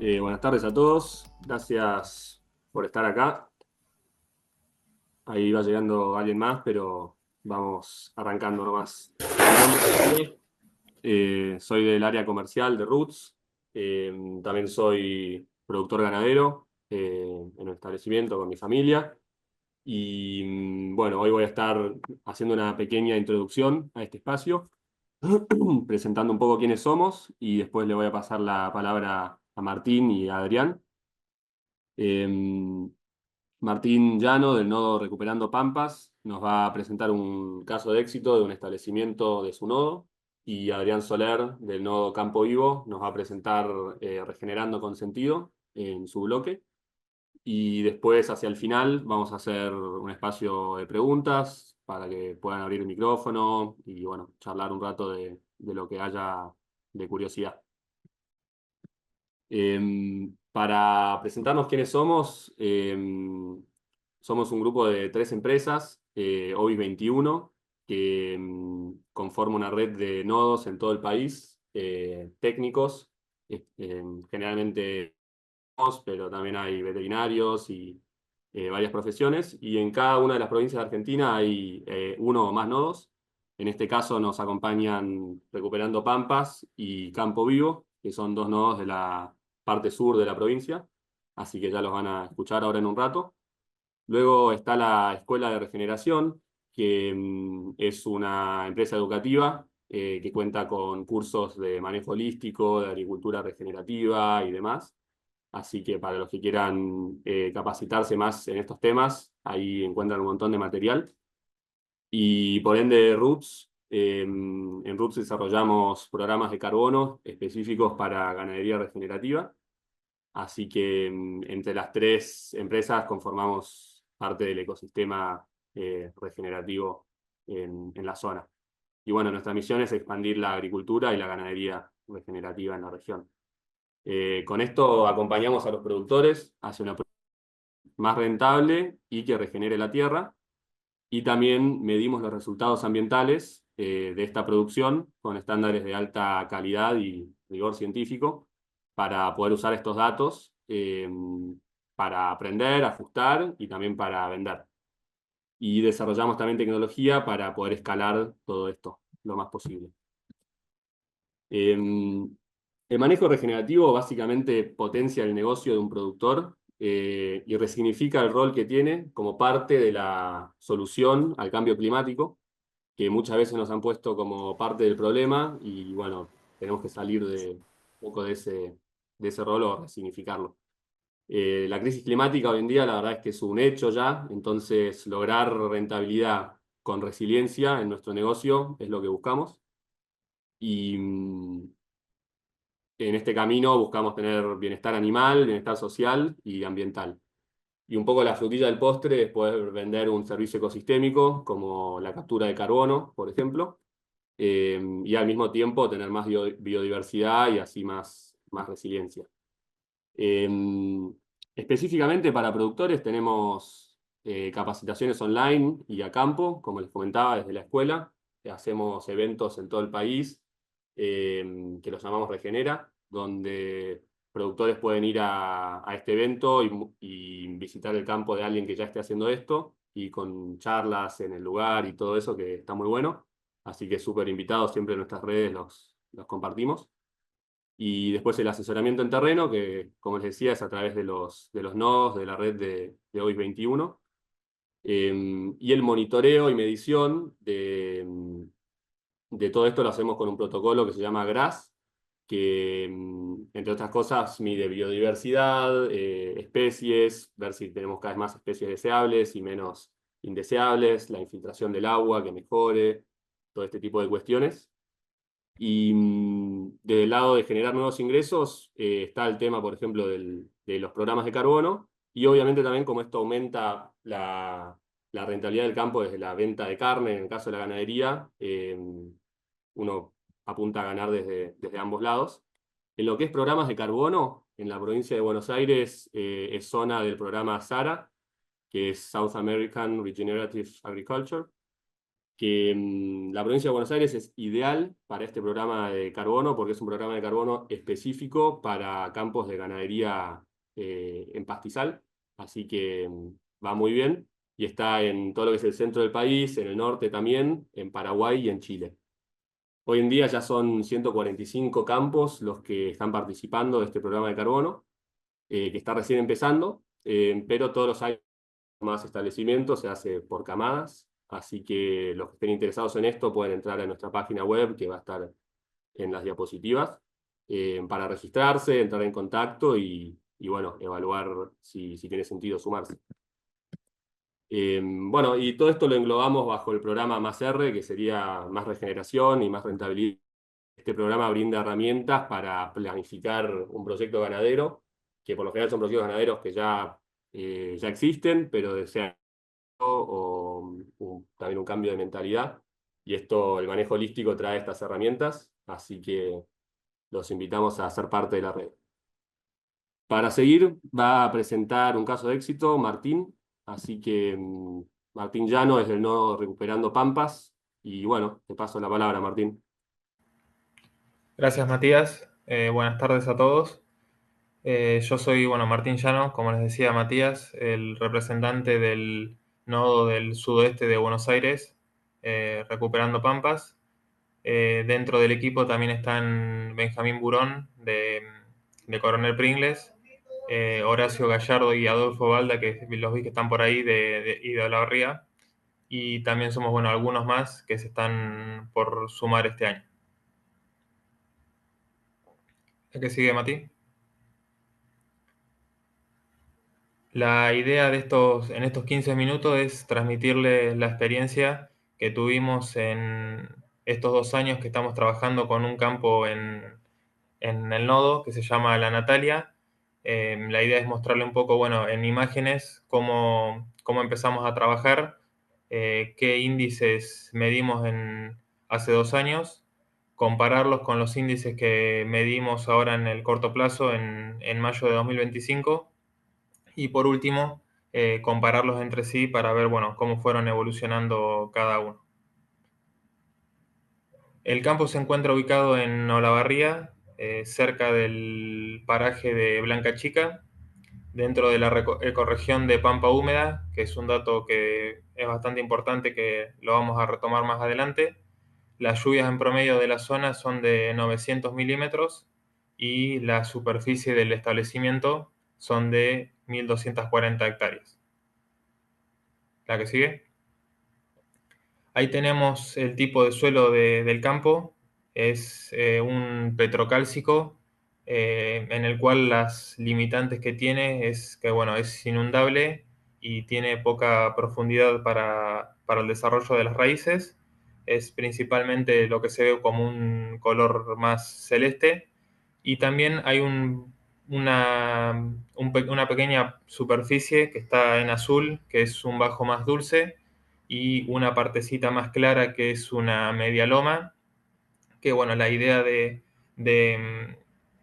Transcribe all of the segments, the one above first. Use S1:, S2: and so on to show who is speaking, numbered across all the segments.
S1: Buenas tardes a todos, gracias por estar acá. Ahí va llegando alguien más, pero vamos arrancando nomás. Mi nombre es Daniel, soy del área comercial de Roots. También soy productor ganadero en un establecimiento con mi familia. Y bueno, hoy voy a estar haciendo una pequeña introducción a este espacio, presentando un poco quiénes somos y después le voy a pasar la palabra a Martín y a Adrián. Em, Martín Llano, del nodo Recuperando Pampas, nos va a presentar un caso de éxito de un establecimiento de su nodo. Y Adrián Soler, del nodo Campo Vivo, nos va a presentar Regenerando con Sentido en su bloque. Y después, hacia el final, vamos a hacer un espacio de preguntas para que puedan abrir el micrófono y, bueno, charlar un rato de lo que haya de curiosidad. Para presentarnos quiénes somos, somos un grupo de 3 empresas, OBI 21, que conforma una red de nodos en todo el país, técnicos, generalmente, pero también hay veterinarios y varias profesiones, y en cada una de las provincias de Argentina hay uno o más nodos. En este caso nos acompañan Recuperando Pampas y Campo Vivo, que son 2 nodos de la parte sur de la provincia, así que ya los van a escuchar ahora en un rato. Luego está la Escuela de Regeneración, que es una empresa educativa que cuenta con cursos de manejo holístico, de agricultura regenerativa y demás. Así que para los que quieran capacitarse más en estos temas, ahí encuentran un montón de material. Y por ende, Roots, en Roots desarrollamos programas de carbono específicos para ganadería regenerativa. Así que entre las 3 empresas conformamos parte del ecosistema regenerativo en la zona. Y bueno, nuestra misión es expandir la agricultura y la ganadería regenerativa en la región. Con esto acompañamos a los productores hacia una producción más rentable y que regenere la tierra. Y también medimos los resultados ambientales de esta producción con estándares de alta calidad y rigor científico para poder usar estos datos para aprender, ajustar y también para vender. Y desarrollamos también tecnología para poder escalar todo esto lo más posible. El manejo regenerativo básicamente potencia el negocio de un productor y resignifica el rol que tiene como parte de la solución al cambio climático, que muchas veces nos han puesto como parte del problema y bueno, tenemos que salir de un poco de ese rol o resignificarlo. La crisis climática hoy en día la verdad es que es un hecho ya, entonces lograr rentabilidad con resiliencia en nuestro negocio es lo que buscamos. Y en este camino buscamos tener bienestar animal, bienestar social y ambiental. Y un poco la frutilla del postre es poder vender un servicio ecosistémico como la captura de carbono, por ejemplo, y al mismo tiempo tener más biodiversidad y así más resiliencia. Eh, Específicamente para productores tenemos capacitaciones online y a campo, como les comentaba, desde la escuela. Hacemos eventos en todo el país que los llamamos Regenera, donde productores pueden ir a este evento y visitar el campo de alguien que ya esté haciendo esto y con charlas en el lugar y todo eso que está muy bueno. Así que súper invitados, siempre en nuestras redes los compartimos. Y después el asesoramiento en terreno, que como les decía, es a través de los nodos de la red de OIS 21. Y el monitoreo y medición de todo esto lo hacemos con un protocolo que se llama GRAS, que entre otras cosas mide biodiversidad, especies, ver si tenemos cada vez más especies deseables y menos indeseables, la infiltración del agua que mejore, todo este tipo de cuestiones. Y del lado de generar nuevos ingresos, está el tema, por ejemplo, de los programas de carbono, y obviamente también como esto aumenta la rentabilidad del campo desde la venta de carne, en el caso de la ganadería, uno apunta a ganar desde ambos lados. En lo que es programas de carbono, en la provincia de Buenos Aires es zona del programa SARA, que es South American Regenerative Agriculture, que la provincia de Buenos Aires es ideal para este programa de carbono porque es un programa de carbono específico para campos de ganadería en pastizal, así que va muy bien y está en todo lo que es el centro del país, en el norte también, en Paraguay y en Chile. Hoy en día ya son 145 campos los que están participando de este programa de carbono, que está recién empezando, pero todos los años más establecimientos se hace por camadas, así que los que estén interesados en esto pueden entrar a nuestra página web que va a estar en las diapositivas para registrarse, entrar en contacto y bueno, evaluar si tiene sentido sumarse. Bueno, y todo esto lo englobamos bajo el programa Más R, que sería más regeneración y más rentabilidad. Este programa brinda herramientas para planificar un proyecto ganadero, que por lo general son proyectos ganaderos que ya existen, pero desean también un cambio de mentalidad. Y esto, el manejo holístico trae estas herramientas, así que los invitamos a ser parte de la red. Para seguir, va a presentar un caso de éxito Martín, así que Martín Llano es del nodo Recuperando Pampas, y bueno, te paso la palabra, Martín.
S2: Gracias, Matías. Buenas tardes a todos. Yo soy, Martín Llano, como les decía Matías, el representante del nodo del sudoeste de Buenos Aires, Recuperando Pampas. Dentro del equipo también están Benjamín Burón, de Coronel Pringles, Horacio Gallardo y Adolfo Balda, que los vi que están por ahí, y de Olavarría. Y también somos, algunos más que se están por sumar este año. ¿Qué sigue, Mati? La idea en estos 15 minutos es transmitirles la experiencia que tuvimos en estos 2 años que estamos trabajando con un campo en el nodo que se llama La Natalia. La idea es mostrarle un poco, en imágenes, cómo empezamos a trabajar, qué índices medimos hace 2 años, compararlos con los índices que medimos ahora en el corto plazo, en mayo de 2025. Y por último, compararlos entre sí para ver, cómo fueron evolucionando cada uno. El campo se encuentra ubicado en Olavarría, cerca del paraje de Blanca Chica, dentro de la ecorregión de Pampa Húmeda, que es un dato que es bastante importante, que lo vamos a retomar más adelante. Las lluvias en promedio de la zona son de 900 milímetros y la superficie del establecimiento son de 1.240 hectáreas. La que sigue. Ahí tenemos el tipo de suelo del campo. Es un petrocálcico, en el cual las limitantes que tiene es que es inundable y tiene poca profundidad para el desarrollo de las raíces. Es principalmente lo que se ve como un color más celeste. Y también hay una pequeña superficie que está en azul, que es un bajo más dulce, y una partecita más clara que es una media loma, que la idea de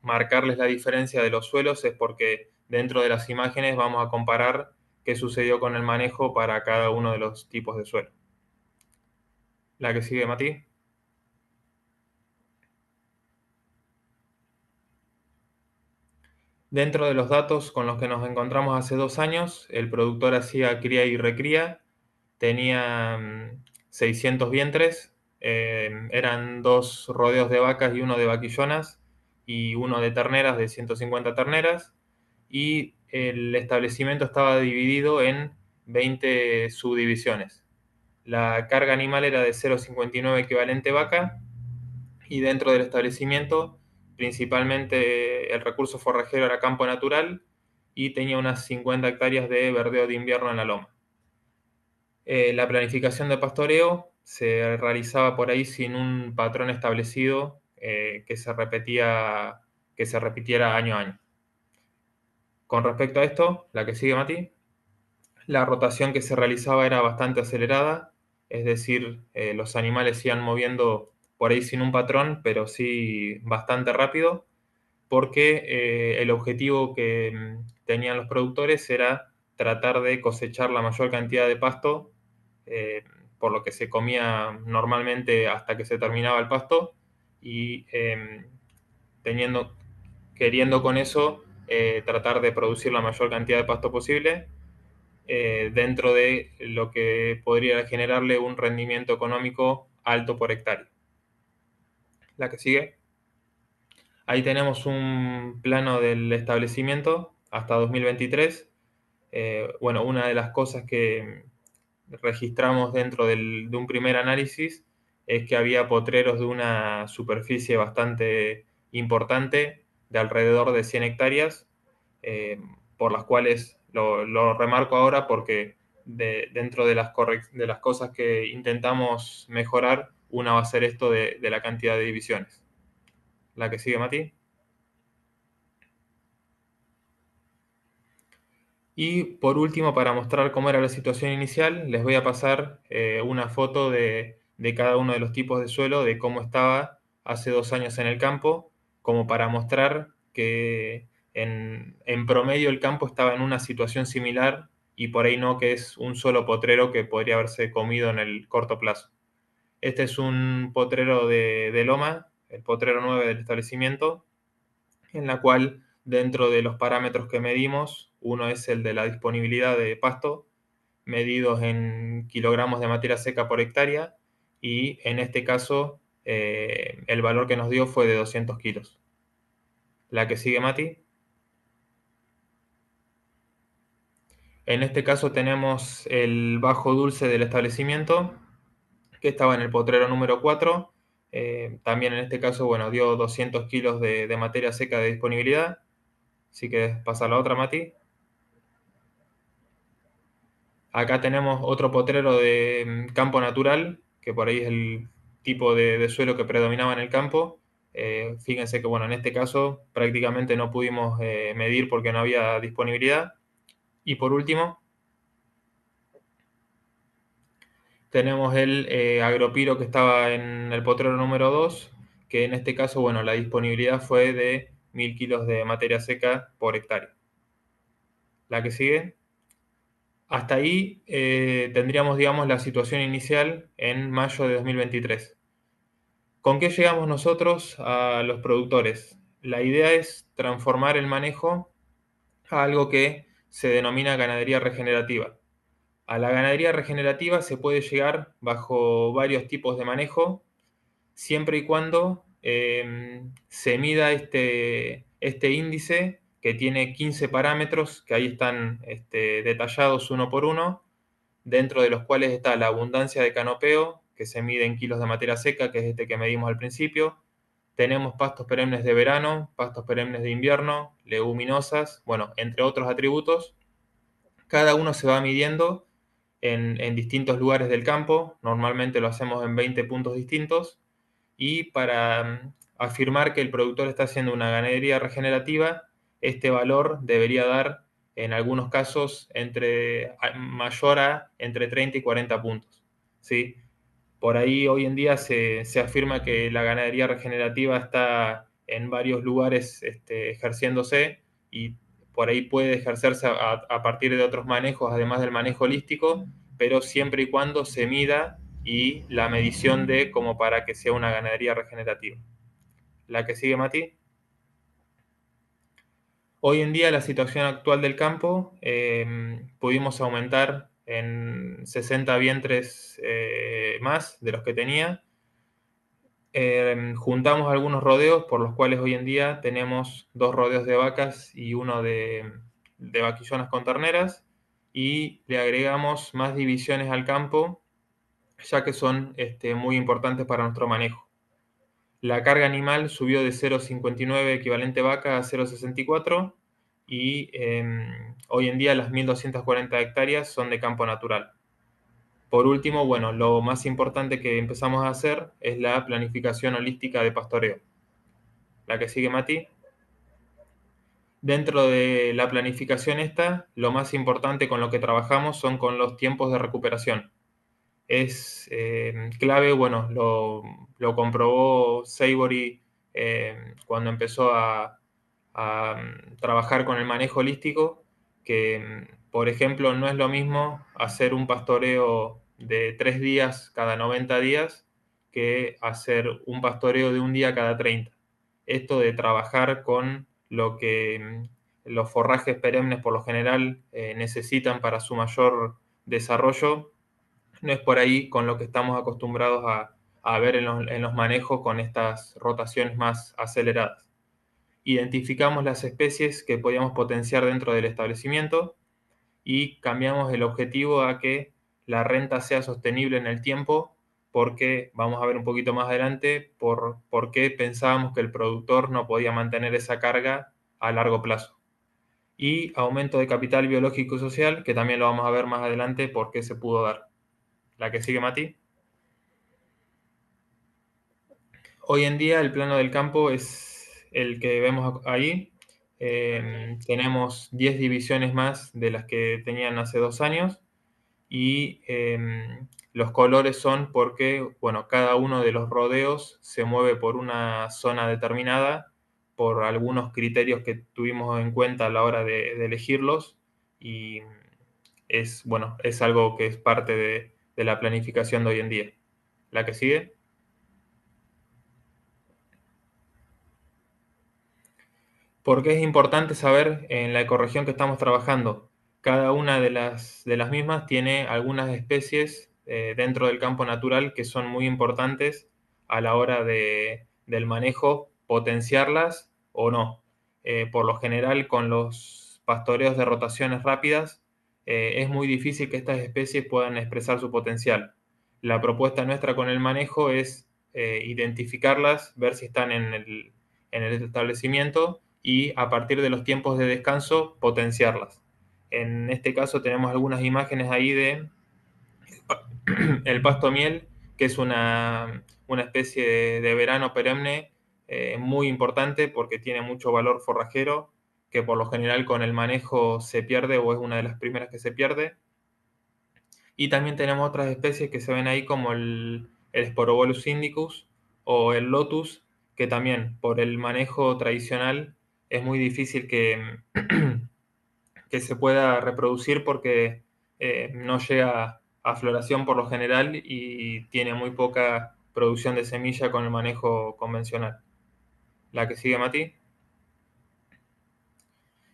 S2: marcarles la diferencia de los suelos es porque dentro de las imágenes vamos a comparar qué sucedió con el manejo para cada uno de los tipos de suelo. La que sigue, Mati. Dentro de los datos con los que nos encontramos hace 2 años, el productor hacía cría y recría, tenía 600 vientres, eran 2 rodeos de vacas y uno de vaquillonas, y uno de terneras, de 150 terneras, y el establecimiento estaba dividido en 20 subdivisiones. La carga animal era de 0,59 equivalente vaca, y dentro del establecimiento principalmente el recurso forrajero era campo natural y tenía unas 50 hectáreas de verdeo de invierno en la loma. La planificación de pastoreo se realizaba por ahí sin un patrón establecido, que se repitiera año a año. Con respecto a esto, la que sigue, Mati, la rotación que se realizaba era bastante acelerada, es decir, los animales se iban moviendo por ahí sin un patrón, pero sí bastante rápido, porque el objetivo que tenían los productores era tratar de cosechar la mayor cantidad de pasto por lo que se comía normalmente hasta que se terminaba el pasto, y queriendo con eso tratar de producir la mayor cantidad de pasto posible dentro de lo que podría generarle un rendimiento económico alto por hectárea. La que sigue. Ahí tenemos un plano del establecimiento hasta 2023. Bueno, una de las cosas que registramos dentro de un primer análisis es que había potreros de una superficie bastante importante, de alrededor de 100 hectáreas, por las cuales lo remarco ahora porque dentro de las cosas que intentamos mejorar, una va a ser esto de la cantidad de divisiones. La que sigue, Mati. Y por último, para mostrar cómo era la situación inicial, les voy a pasar una foto de cada uno de los tipos de suelo, de cómo estaba hace 2 años en el campo, como para mostrar que en promedio el campo estaba en una situación similar y por ahí no que es un solo potrero que podría haberse comido en el corto plazo. Este es un potrero de loma, el potrero 9 del establecimiento, en la cual dentro de los parámetros que medimos, uno es el de la disponibilidad de pasto, medidos en kilogramos de materia seca por hectárea, y en este caso el valor que nos dio fue de 200 kilos. La que sigue, Mati. En este caso tenemos el bajo dulce del establecimiento, que estaba en el potrero número 4. También en este caso, bueno, dio 200 kilos de materia seca de disponibilidad. Así que pasa la otra, Mati. Acá tenemos otro potrero de campo natural, que por ahí es el tipo de suelo que predominaba en el campo. Fíjense que, bueno, en este caso prácticamente no pudimos medir porque no había disponibilidad. Y por último, tenemos el agropiro que estaba en el potrero número 2, que en este caso, bueno, la disponibilidad fue de 1000 kilos de materia seca por hectárea. La que sigue. Hasta ahí tendríamos, digamos, la situación inicial en mayo de 2023. ¿Con qué llegamos nosotros a los productores? La idea es transformar el manejo a algo que se denomina ganadería regenerativa. A la ganadería regenerativa se puede llegar bajo varios tipos de manejo, siempre y cuando se mida este índice que tiene 15 parámetros, que ahí están detallados uno por uno, dentro de los cuales está la abundancia de canopeo, que se mide en kilos de materia seca, que es este que medimos al principio. Tenemos pastos perennes de verano, pastos perennes de invierno, leguminosas, bueno, entre otros atributos. Cada uno se va midiendo en distintos lugares del campo, normalmente lo hacemos en 20 puntos distintos, y para afirmar que el productor está haciendo una ganadería regenerativa, este valor debería dar, en algunos casos, mayor a entre 30 y 40 puntos. ¿Sí? Por ahí hoy en día se afirma que la ganadería regenerativa está en varios lugares ejerciéndose, y por ahí puede ejercerse a partir de otros manejos, además del manejo holístico, pero siempre y cuando se mida y la medición de como para que sea una ganadería regenerativa. La que sigue, Mati. Hoy en día la situación actual del campo, pudimos aumentar en 60 vientres más de los que tenía. Juntamos algunos rodeos por los cuales hoy en día tenemos 2 rodeos de vacas y uno de vaquillonas con terneras, y le agregamos más divisiones al campo, ya que son muy importantes para nuestro manejo. La carga animal subió de 0,59 equivalente vaca a 0,64, y hoy en día las 1.240 hectáreas son de campo natural. Por último, bueno, lo más importante que empezamos a hacer es la planificación holística de pastoreo. La que sigue, Mati. Dentro de la planificación esta, lo más importante con lo que trabajamos son con los tiempos de recuperación. Es clave, bueno, lo comprobó Savory cuando empezó a trabajar con el manejo holístico, que, por ejemplo, no es lo mismo hacer un pastoreo de 3 días cada 90 días que hacer un pastoreo de un día cada 30. Esto de trabajar con lo que los forrajes perennes por lo general necesitan para su mayor desarrollo, no es por ahí con lo que estamos acostumbrados a ver en los manejos con estas rotaciones más aceleradas. Identificamos las especies que podíamos potenciar dentro del establecimiento y cambiamos el objetivo a que la renta sea sostenible en el tiempo, porque vamos a ver un poquito más adelante por qué pensábamos que el productor no podía mantener esa carga a largo plazo. Y aumento de capital biológico y social, que también lo vamos a ver más adelante por qué se pudo dar. La que sigue, Mati. Hoy en día el plano del campo es el que vemos ahí. Tenemos 10 divisiones más de las que tenían hace 2 años y los colores son porque, bueno, cada uno de los rodeos se mueve por una zona determinada, por algunos criterios que tuvimos en cuenta a la hora de elegirlos y es, bueno, es algo que es parte de la planificación de hoy en día. La que sigue. Porque es importante saber en la ecorregión que estamos trabajando. Cada una de las mismas tiene algunas especies dentro del campo natural que son muy importantes a la hora del manejo, potenciarlas o no. Por lo general, con los pastoreos de rotaciones rápidas, es muy difícil que estas especies puedan expresar su potencial. La propuesta nuestra con el manejo es identificarlas, ver si están en el establecimiento y a partir de los tiempos de descanso potenciarlas. En este caso tenemos algunas imágenes ahí de el pasto miel, que es una especie de verano perenne muy importante porque tiene mucho valor forrajero, que por lo general con el manejo se pierde o es una de las primeras que se pierde. Y también tenemos otras especies que se ven ahí como el Sporobolus indicus o el Lotus, que también por el manejo tradicional es muy difícil que se pueda reproducir porque no llega a floración por lo general y tiene muy poca producción de semilla con el manejo convencional. La que sigue, Mati.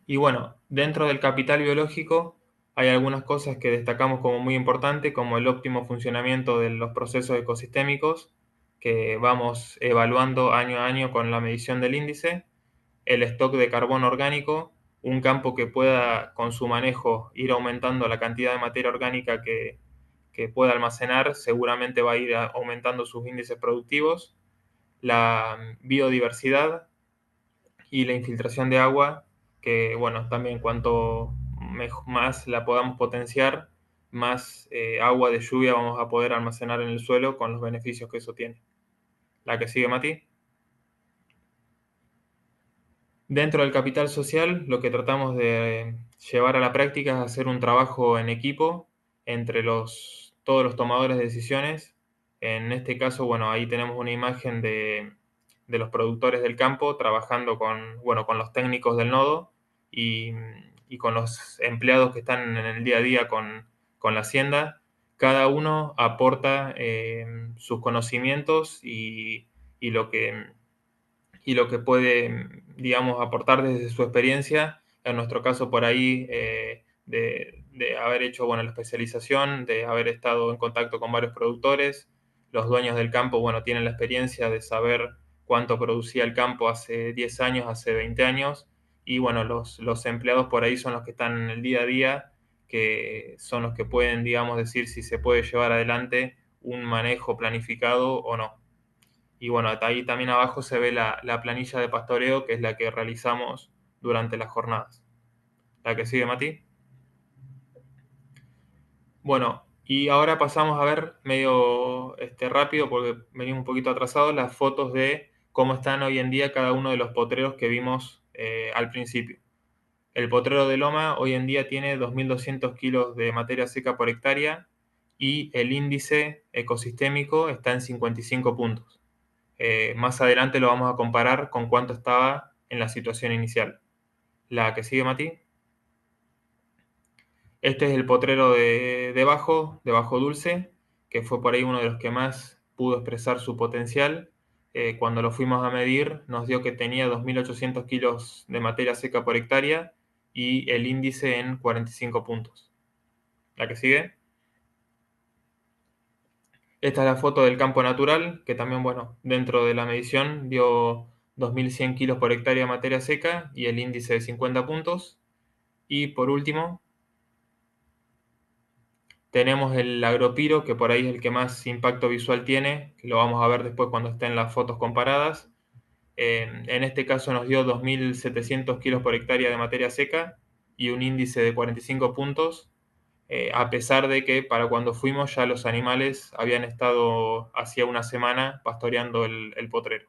S2: Y bueno, dentro del capital biológico hay algunas cosas que destacamos como muy importante, como el óptimo funcionamiento de los procesos ecosistémicos, que vamos evaluando año a año con la medición del índice, el stock de carbono orgánico, un campo que pueda con su manejo ir aumentando la cantidad de materia orgánica que pueda almacenar, seguramente va a ir aumentando sus índices productivos, la biodiversidad y la infiltración de agua, que bueno, también cuanto más la podamos potenciar, más agua de lluvia vamos a poder almacenar en el suelo con los beneficios que eso tiene. La que sigue, Mati. Dentro del capital social, lo que tratamos de llevar a la práctica es hacer un trabajo en equipo entre todos los tomadores de decisiones. En este caso, bueno, ahí tenemos una imagen de los productores del campo trabajando con, bueno, con los técnicos del nodo y, y con los empleados que están en el día a día con la hacienda. Cada uno aporta sus conocimientos y lo que y lo que puede, digamos, aportar desde su experiencia, en nuestro caso por ahí, de haber hecho, bueno, la especialización, de haber estado en contacto con varios productores, los dueños del campo, bueno, tienen la experiencia de saber cuánto producía el campo hace 10 años, hace 20 años, y bueno, los empleados por ahí son los que están en el día a día, que son los que pueden, digamos, decir si se puede llevar adelante un manejo planificado o no. Y bueno, ahí también abajo se ve la planilla de pastoreo, que es la que realizamos durante las jornadas. La que sigue, Mati. Bueno, y ahora pasamos a ver medio rápido, porque venimos un poquito atrasados, las fotos de cómo están hoy en día cada uno de los potreros que vimos al principio. El potrero de Loma hoy en día tiene 2.200 kilos de materia seca por hectárea y el índice ecosistémico está en 55 puntos. Más adelante lo vamos a comparar con cuánto estaba en la situación inicial. La que sigue, Mati. Este es el potrero de Bajo Dulce. que fue por ahí uno de los que más pudo expresar su potencial. Cuando lo fuimos a medir, nos dio que tenía 2.800 kilos de materia seca por hectárea y el índice en 45 puntos. La que sigue. Esta es la foto del campo natural, que también, bueno, dentro de la medición dio 2.100 kilos por hectárea de materia seca y el índice de 50 puntos. Y por último, tenemos el agropiro, que por ahí es el que más impacto visual tiene, que lo vamos a ver después cuando estén las fotos comparadas. En este caso nos dio 2.700 kilos por hectárea de materia seca y un índice de 45 puntos, a pesar de que para cuando fuimos ya los animales habían estado hacía una semana pastoreando el potrero.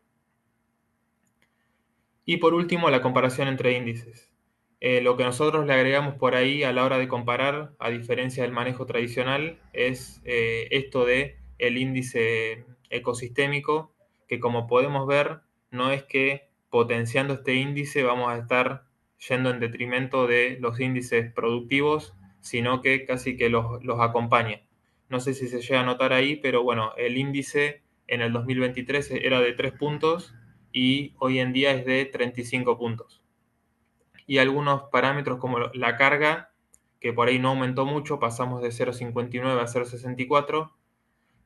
S2: Y por último, la comparación entre índices. Lo que nosotros le agregamos por ahí a la hora de comparar, a diferencia del manejo tradicional, es esto de el índice ecosistémico, que como podemos ver, no es que potenciando este índice vamos a estar yendo en detrimento de los índices productivos, sino que casi que los acompaña. No sé si se llega a notar ahí, pero bueno, el índice en el 2023 era de 3 puntos y hoy en día es de 35 puntos. Y algunos parámetros como la carga, que por ahí no aumentó mucho, pasamos de 0,59 a 0,64,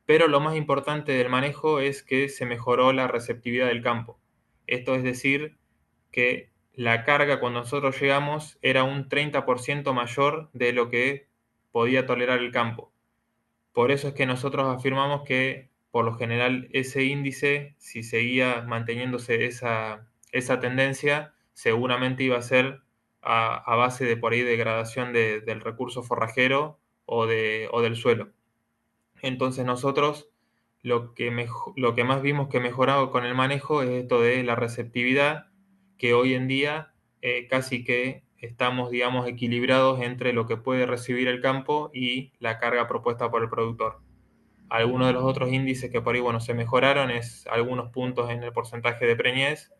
S2: pero lo más importante del manejo es que se mejoró la receptividad del campo. Esto es decir, que la carga cuando nosotros llegamos era un 30% mayor de lo que podía tolerar el campo. Por eso es que nosotros afirmamos que, por lo general, ese índice, si seguía manteniéndose esa tendencia, seguramente iba a ser a base de por ahí degradación del recurso forrajero o del suelo. Entonces nosotros lo que más vimos que mejoraba con el manejo es esto de la receptividad, que hoy en día casi que estamos, digamos, equilibrados entre lo que puede recibir el campo y la carga propuesta por el productor. Algunos de los otros índices que por ahí, bueno, se mejoraron es algunos puntos en el porcentaje de preñez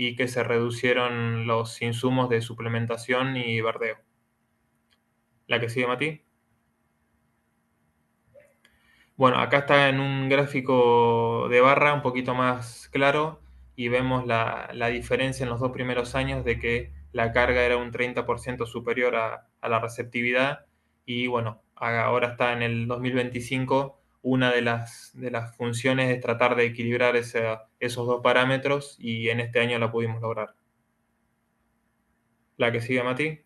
S2: y que se reducieron los insumos de suplementación y verdeo. ¿La que sigue, Mati? Bueno, acá está en un gráfico de barra un poquito más claro y vemos la diferencia en los 2 primeros años de que la carga era un 30% superior a la receptividad y bueno, ahora está en el 2025. Una de las funciones es tratar de equilibrar esos dos parámetros y en este año la pudimos lograr. ¿La que sigue, Mati?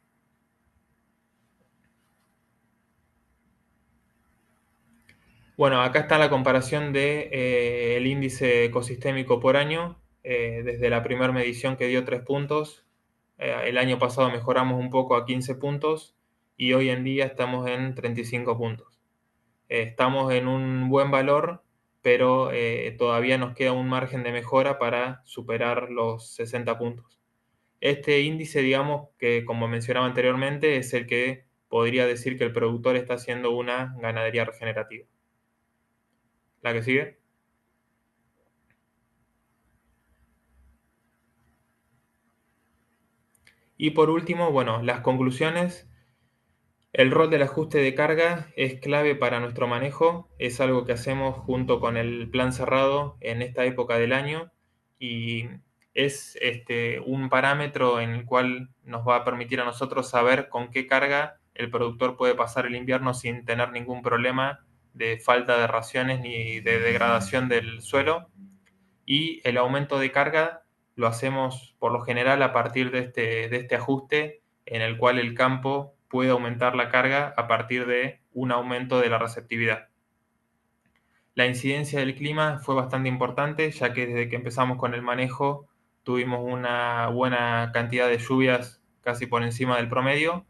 S2: Bueno, acá está la comparación de el índice ecosistémico por año, desde la primera medición que dio 3 puntos. El año pasado mejoramos un poco a 15 puntos y hoy en día estamos en 35 puntos. Estamos en un buen valor, pero todavía nos queda un margen de mejora para superar los 60 puntos. Este índice, digamos que como mencionaba anteriormente, es el que podría decir que el productor está haciendo una ganadería regenerativa. ¿La que sigue? Y por último, bueno, las conclusiones. El rol del ajuste de carga es clave para nuestro manejo, es algo que hacemos junto con el plan cerrado en esta época del año y es un parámetro en el cual nos va a permitir a nosotros saber con qué carga el productor puede pasar el invierno sin tener ningún problema de falta de raciones ni de degradación del suelo. Y el aumento de carga lo hacemos por lo general a partir de este ajuste en el cual el campo puede aumentar la carga a partir de un aumento de la receptividad. La incidencia del clima fue bastante importante, ya que desde que empezamos con el manejo tuvimos una buena cantidad de lluvias casi por encima del promedio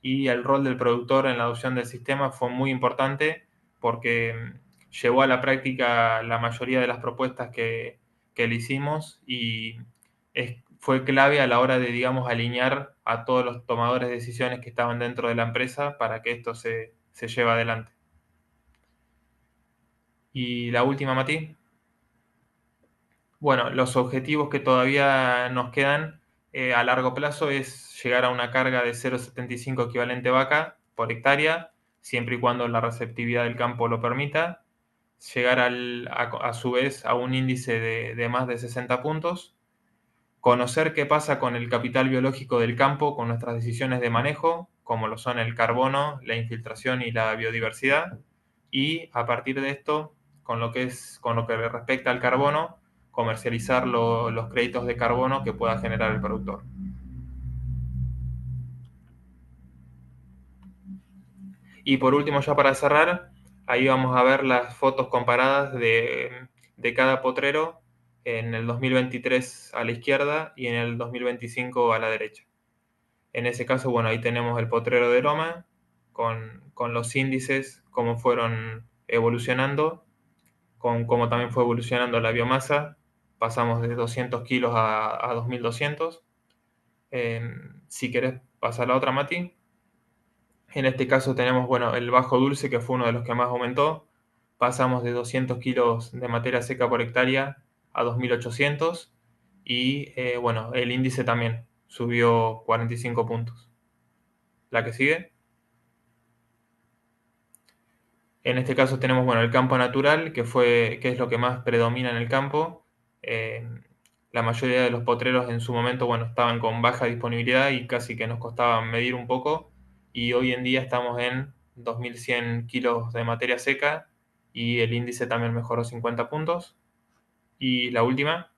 S2: y el rol del productor en la adopción del sistema fue muy importante porque llevó a la práctica la mayoría de las propuestas que le hicimos y fue clave a la hora de, digamos, alinear a todos los tomadores de decisiones que estaban dentro de la empresa para que esto se lleve adelante. Y la última, Mati. Bueno, los objetivos que todavía nos quedan a largo plazo es llegar a una carga de 0,75 equivalente vaca por hectárea, siempre y cuando la receptividad del campo lo permita, llegar a su vez a un índice de más de 60 puntos, conocer qué pasa con el capital biológico del campo, con nuestras decisiones de manejo, como lo son el carbono, la infiltración y la biodiversidad, y a partir de esto, con lo que respecta al carbono, comercializar los créditos de carbono que pueda generar el productor. Y por último, ya para cerrar, ahí vamos a ver las fotos comparadas de cada potrero en el 2023 a la izquierda y en el 2025 a la derecha. En ese caso, bueno, ahí tenemos el potrero de Loma con los índices, cómo fueron evolucionando, con cómo también fue evolucionando la biomasa. Pasamos de 200 kilos a 2200. Si querés pasar la otra, Mati. En este caso tenemos, bueno, el bajo dulce, que fue uno de los que más aumentó. Pasamos de 200 kilos de materia seca por hectárea a 2800. Y, bueno, el índice también subió 45 puntos. La que sigue. En este caso tenemos, bueno, el campo natural, que es lo que más predomina en el campo. Eh, la mayoría de los potreros en su momento, bueno, estaban con baja disponibilidad y casi que nos costaba medir un poco. Y hoy en día estamos en 2100 kilos de materia seca y el índice también mejoró 50 puntos. Y la última,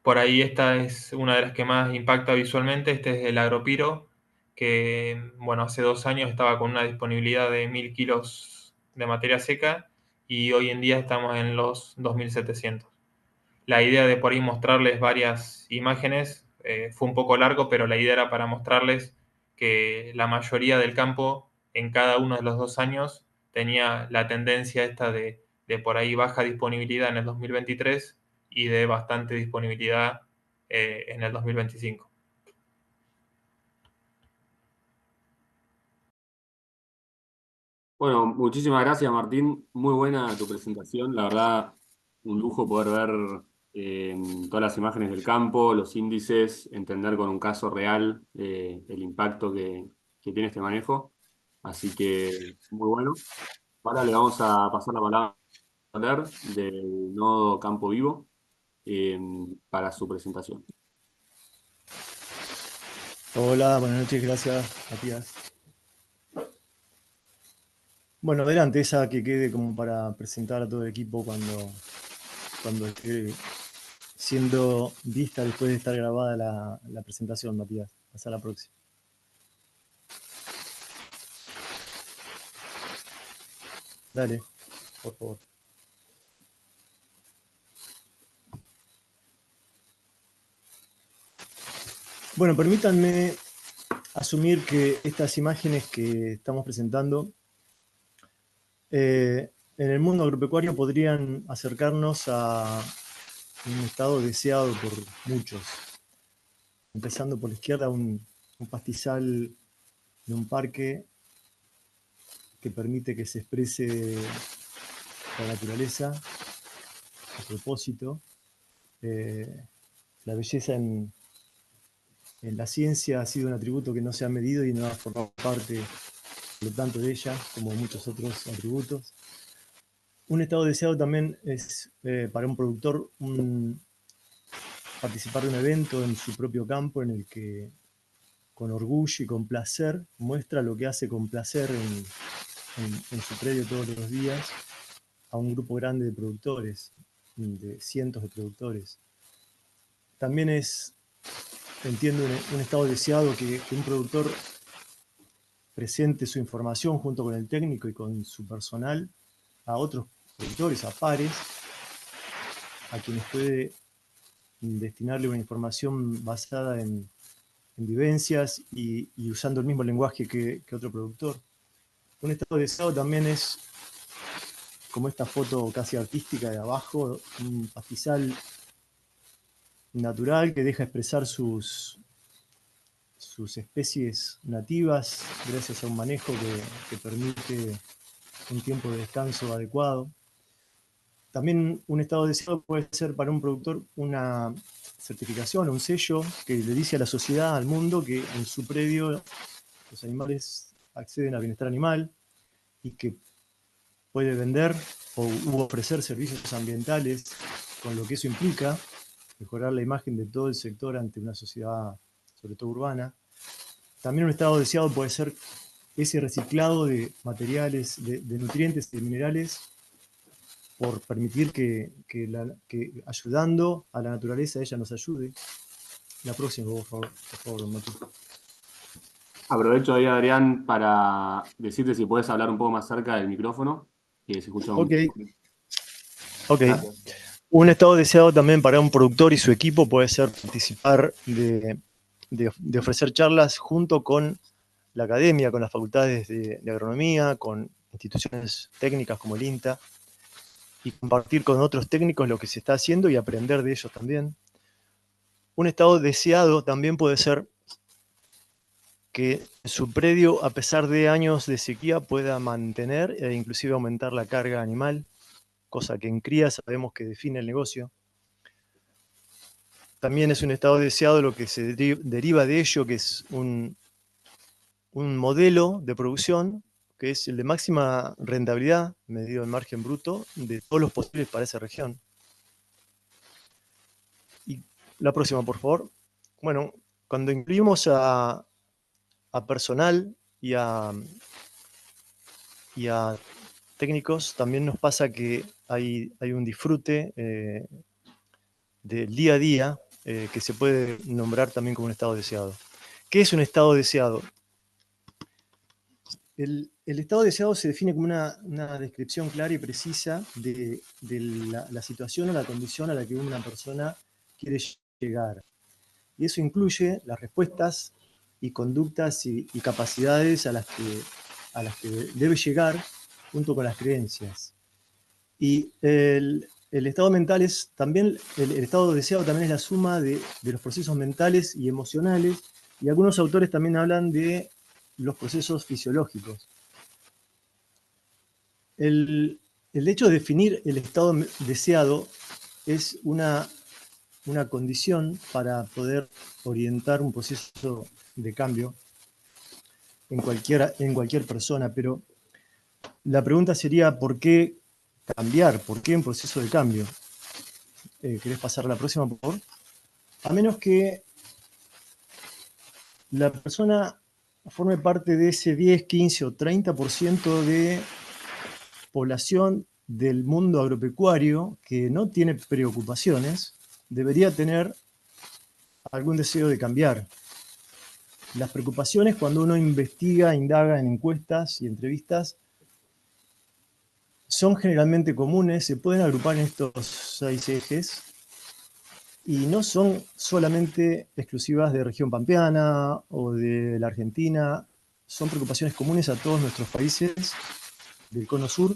S2: por ahí esta es una de las que más impacta visualmente. Este es el Agropiro, que bueno, hace 2 años estaba con una disponibilidad de 1000 kilos de materia seca y hoy en día estamos en los 2700. La idea de por ahí mostrarles varias imágenes fue un poco largo, pero la idea era para mostrarles que la mayoría del campo en cada uno de los 2 años tenía la tendencia esta de por ahí baja disponibilidad en el 2023 y de bastante disponibilidad en el 2025.
S1: Bueno, muchísimas gracias, Martín. Muy buena tu presentación. La verdad, un lujo poder ver todas las imágenes del campo, los índices, entender con un caso real el impacto que tiene este manejo. Así que, muy bueno. Ahora le vamos a pasar la palabra a hablar del nodo Campo Vivo eh, para su presentación.
S3: Hola, buenas noches, gracias, Matías. Bueno, adelante, esa que quede como para presentar a todo el equipo cuando esté siendo vista después de estar grabada la presentación, Matías. Hasta la próxima. Dale, por favor. Bueno, permítanme asumir que estas imágenes que estamos presentando en el mundo agropecuario podrían acercarnos a un estado deseado por muchos. Empezando por la izquierda, un pastizal de un parque que permite que se exprese la naturaleza a propósito. La belleza en la ciencia ha sido un atributo que no se ha medido y no ha formado parte, por lo tanto, de ella, como muchos otros atributos. Un estado deseado también es para un productor participar de un evento en su propio campo en el que con orgullo y con placer muestra lo que hace con placer en su predio todos los días a un grupo grande de productores, de cientos de productores. También entiendo, un estado deseado que un productor presente su información junto con el técnico y con su personal a otros productores, a pares, a quienes puede destinarle una información basada en vivencias y usando el mismo lenguaje que otro productor. Un estado deseado también es, como esta foto casi artística de abajo, un pastizal natural que deja expresar sus especies nativas gracias a un manejo que permite un tiempo de descanso adecuado. También un estado deseado puede ser para un productor una certificación, un sello que le dice a la sociedad, al mundo, que en su predio los animales acceden al bienestar animal y que puede vender u ofrecer servicios ambientales, con lo que eso implica, mejorar la imagen de todo el sector ante una sociedad, sobre todo urbana. También un estado deseado puede ser ese reciclado de materiales, de nutrientes y de minerales, por permitir que ayudando a la naturaleza ella nos ayude. La próxima, por favor, Mati.
S1: Aprovecho ahí, Adrián, para decirte si puedes hablar un poco más cerca del micrófono, que se escucha un...
S3: Ok.
S1: Gracias.
S3: Un estado deseado también para un productor y su equipo puede ser participar de ofrecer charlas junto con la academia, con las facultades de agronomía, con instituciones técnicas como el INTA, y compartir con otros técnicos lo que se está haciendo y aprender de ellos también. Un estado deseado también puede ser que su predio, a pesar de años de sequía, pueda mantener e inclusive aumentar la carga animal, cosa que en cría sabemos que define el negocio. También es un estado deseado lo que se deriva de ello, que es un modelo de producción que es el de máxima rentabilidad, medido en margen bruto, de todos los posibles para esa región. Y la próxima, por favor. Bueno, cuando incluimos a personal y a técnicos, también nos pasa que hay un disfrute del día a día que se puede nombrar también como un estado deseado. ¿Qué es un estado deseado? El estado deseado se define como una descripción clara y precisa de la situación o la condición a la que una persona quiere llegar. Y eso incluye las respuestas y conductas y capacidades a las que debe llegar junto con las creencias. Y el estado mental es también, el estado deseado también es la suma de los procesos mentales y emocionales, y algunos autores también hablan de los procesos fisiológicos. El hecho de definir el estado deseado es una condición para poder orientar un proceso de cambio en cualquier persona, pero la pregunta sería ¿por qué cambiar? ¿Por qué un proceso de cambio? ¿Querés pasar a la próxima, por favor? A menos que la persona forme parte de ese 10, 15 o 30% de población del mundo agropecuario que no tiene preocupaciones, debería tener algún deseo de cambiar. Las preocupaciones, cuando uno investiga, indaga en encuestas y entrevistas, son generalmente comunes, se pueden agrupar en estos 6 ejes y no son solamente exclusivas de región pampeana o de la Argentina, son preocupaciones comunes a todos nuestros países del Cono Sur,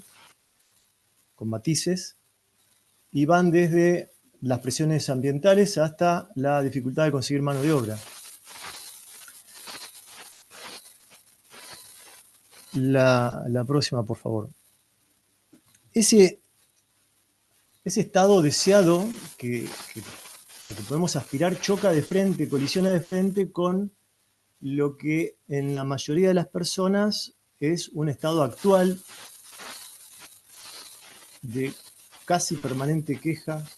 S3: con matices, y van desde las presiones ambientales hasta la dificultad de conseguir mano de obra. La próxima, por favor. Ese estado deseado que podemos aspirar choca de frente, colisiona de frente con lo que en la mayoría de las personas es un estado actual de casi permanente queja,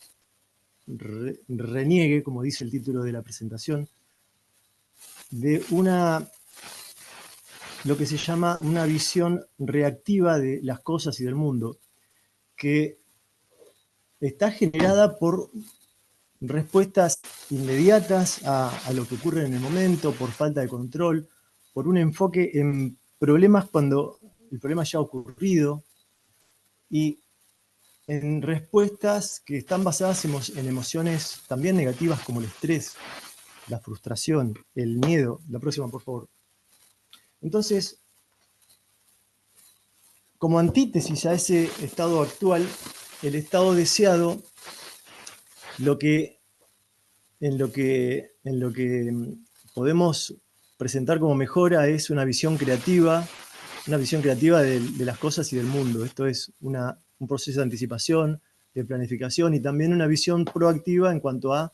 S3: reniegue, como dice el título de la presentación, de lo que se llama una visión reactiva de las cosas y del mundo, que está generada por respuestas inmediatas a lo que ocurre en el momento, por falta de control, por un enfoque en problemas cuando el problema ya ha ocurrido, y en respuestas que están basadas en emociones también negativas como el estrés, la frustración, el miedo. La próxima, por favor. Entonces, como antítesis a ese estado actual, el estado deseado, en lo que podemos presentar como mejora es una visión creativa de las cosas y del mundo. Esto es un proceso de anticipación, de planificación y también una visión proactiva en cuanto a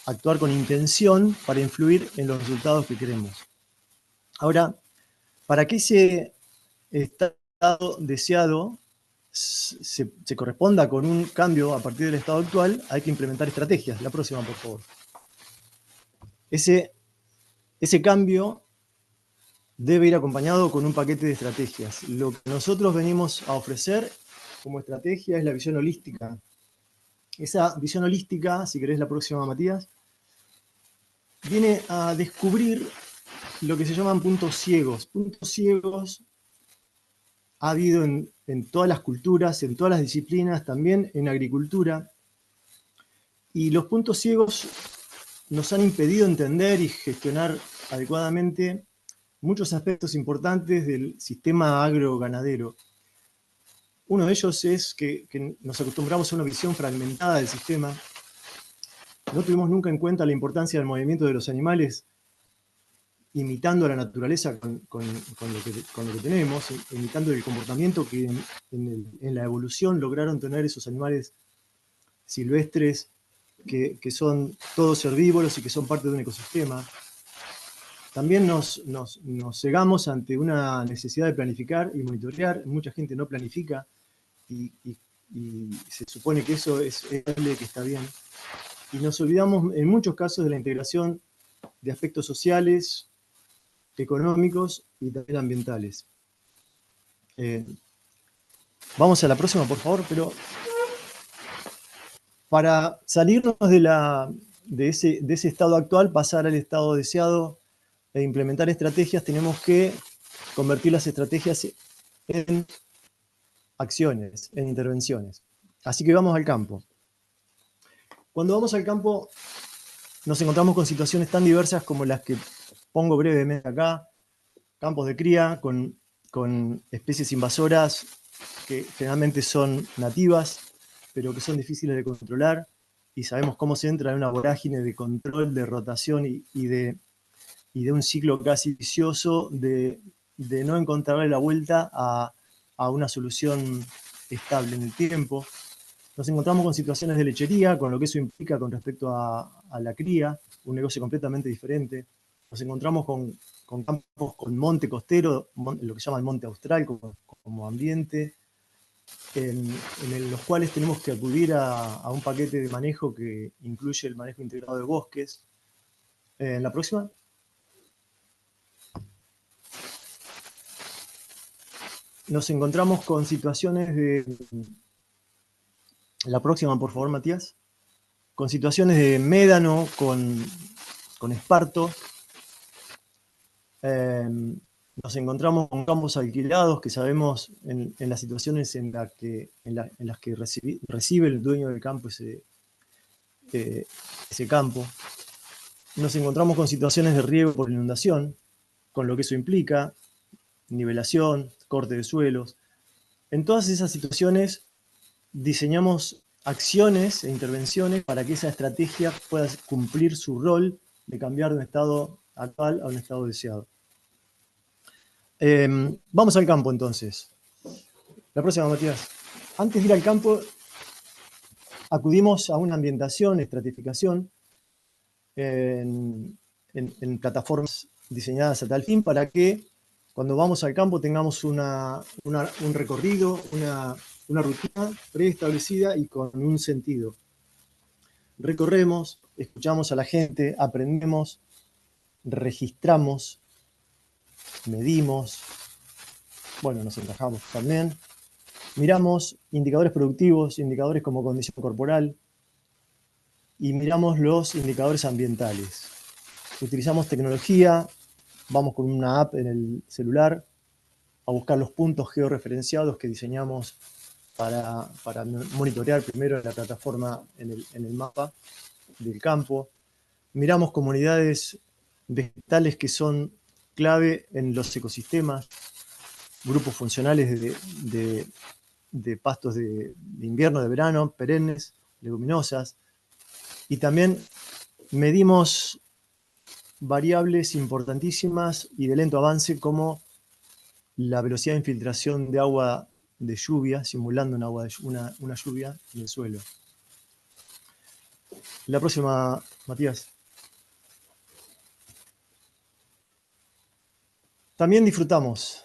S3: actuar con intención para influir en los resultados que queremos. Ahora, para que ese estado deseado se corresponda con un cambio a partir del estado actual, hay que implementar estrategias. La próxima, por favor. Ese cambio debe ir acompañado con un paquete de estrategias. Lo que nosotros venimos a ofrecer como estrategia es la visión holística. Esa visión holística, si querés la próxima, Matías, viene a descubrir lo que se llaman puntos ciegos. Puntos ciegos ha habido en todas las culturas, en todas las disciplinas, también en agricultura. Y los puntos ciegos nos han impedido entender y gestionar adecuadamente muchos aspectos importantes del sistema agroganadero. Uno de ellos es que nos acostumbramos a una visión fragmentada del sistema. No tuvimos nunca en cuenta la importancia del movimiento de los animales, imitando a la naturaleza con lo que tenemos, imitando el comportamiento que en la evolución lograron tener esos animales silvestres que son todos herbívoros y que son parte de un ecosistema. También nos cegamos ante una necesidad de planificar y monitorear. Mucha gente no planifica y se supone que eso es que está bien. Y nos olvidamos en muchos casos de la integración de aspectos sociales, económicos y también ambientales. Vamos a la próxima, por favor, pero para salirnos de ese estado actual, pasar al estado deseado e implementar estrategias, tenemos que convertir las estrategias en acciones, en intervenciones. Así que vamos al campo. Cuando vamos al campo, nos encontramos con situaciones tan diversas como las que pongo brevemente acá: campos de cría con especies invasoras que generalmente son nativas, pero que son difíciles de controlar, y sabemos cómo se entra en una vorágine de control, de rotación y de un ciclo casi vicioso de no encontrarle la vuelta a una solución estable en el tiempo. Nos encontramos con situaciones de lechería, con lo que eso implica con respecto a la cría, un negocio completamente diferente. Nos encontramos con campos con monte costero, lo que se llama el monte austral como ambiente, en los cuales tenemos que acudir a un paquete de manejo que incluye el manejo integrado de bosques. ¿En la próxima? Nos encontramos con situaciones de... La próxima, por favor, Matías. Con situaciones de médano, con esparto. Nos encontramos con campos alquilados que sabemos en las situaciones en las que recibe el dueño del campo ese campo. Nos encontramos con situaciones de riego por inundación, con lo que eso implica, nivelación, corte de suelos. En todas esas situaciones diseñamos acciones e intervenciones para que esa estrategia pueda cumplir su rol de cambiar de un estado actual a un estado deseado. Vamos al campo, entonces. La próxima, Matías. Antes de ir al campo, acudimos a una ambientación, estratificación, en plataformas diseñadas a tal fin para que cuando vamos al campo tengamos un recorrido, una rutina preestablecida y con un sentido. Recorremos, escuchamos a la gente, aprendemos, registramos, medimos, bueno, nos encajamos también, miramos indicadores productivos, indicadores como condición corporal, y miramos los indicadores ambientales. Utilizamos tecnología, vamos con una app en el celular a buscar los puntos georreferenciados que diseñamos para monitorear primero la plataforma en el mapa del campo. Miramos comunidades vegetales que son clave en los ecosistemas, grupos funcionales de pastos de invierno, de verano, perennes, leguminosas. Y también medimos variables importantísimas y de lento avance como la velocidad de infiltración de agua de lluvia, simulando una lluvia en el suelo. La próxima, Matías. También disfrutamos.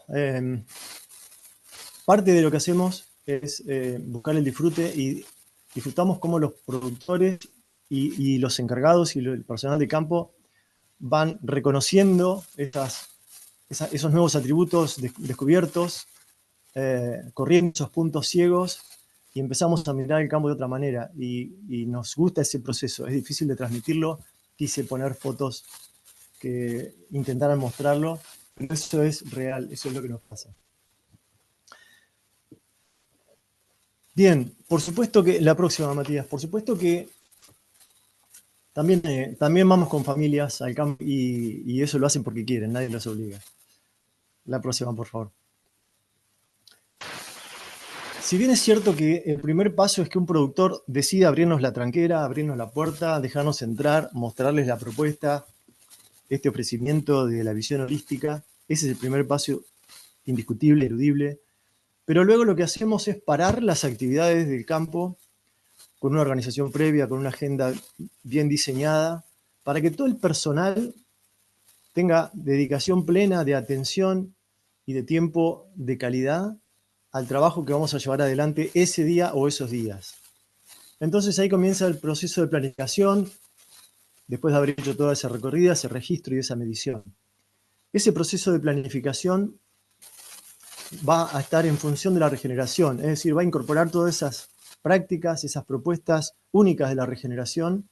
S3: Parte de lo que hacemos es buscar el disfrute y disfrutamos cómo los productores y los encargados y el personal de campo van reconociendo esos nuevos atributos descubiertos, corriendo esos puntos ciegos y empezamos a mirar el campo de otra manera y nos gusta ese proceso. Es difícil de transmitirlo, quise poner fotos que intentaran mostrarlo, pero eso es real, eso es lo que nos pasa. Bien, por supuesto que, la próxima, Matías, por supuesto que también vamos con familias al campo y eso lo hacen porque quieren, nadie los obliga. La próxima, por favor. Si bien es cierto que el primer paso es que un productor decida abrirnos la tranquera, abrirnos la puerta, dejarnos entrar, mostrarles la propuesta, este ofrecimiento de la visión holística, ese es el primer paso indiscutible, eludible. Pero luego lo que hacemos es parar las actividades del campo con una organización previa, con una agenda bien diseñada, para que todo el personal tenga dedicación plena de atención y de tiempo de calidad al trabajo que vamos a llevar adelante ese día o esos días. Entonces ahí comienza el proceso de planificación, después de haber hecho toda esa recorrida, ese registro y esa medición. Ese proceso de planificación va a estar en función de la regeneración, es decir, va a incorporar todas esas prácticas, esas propuestas únicas de la regeneración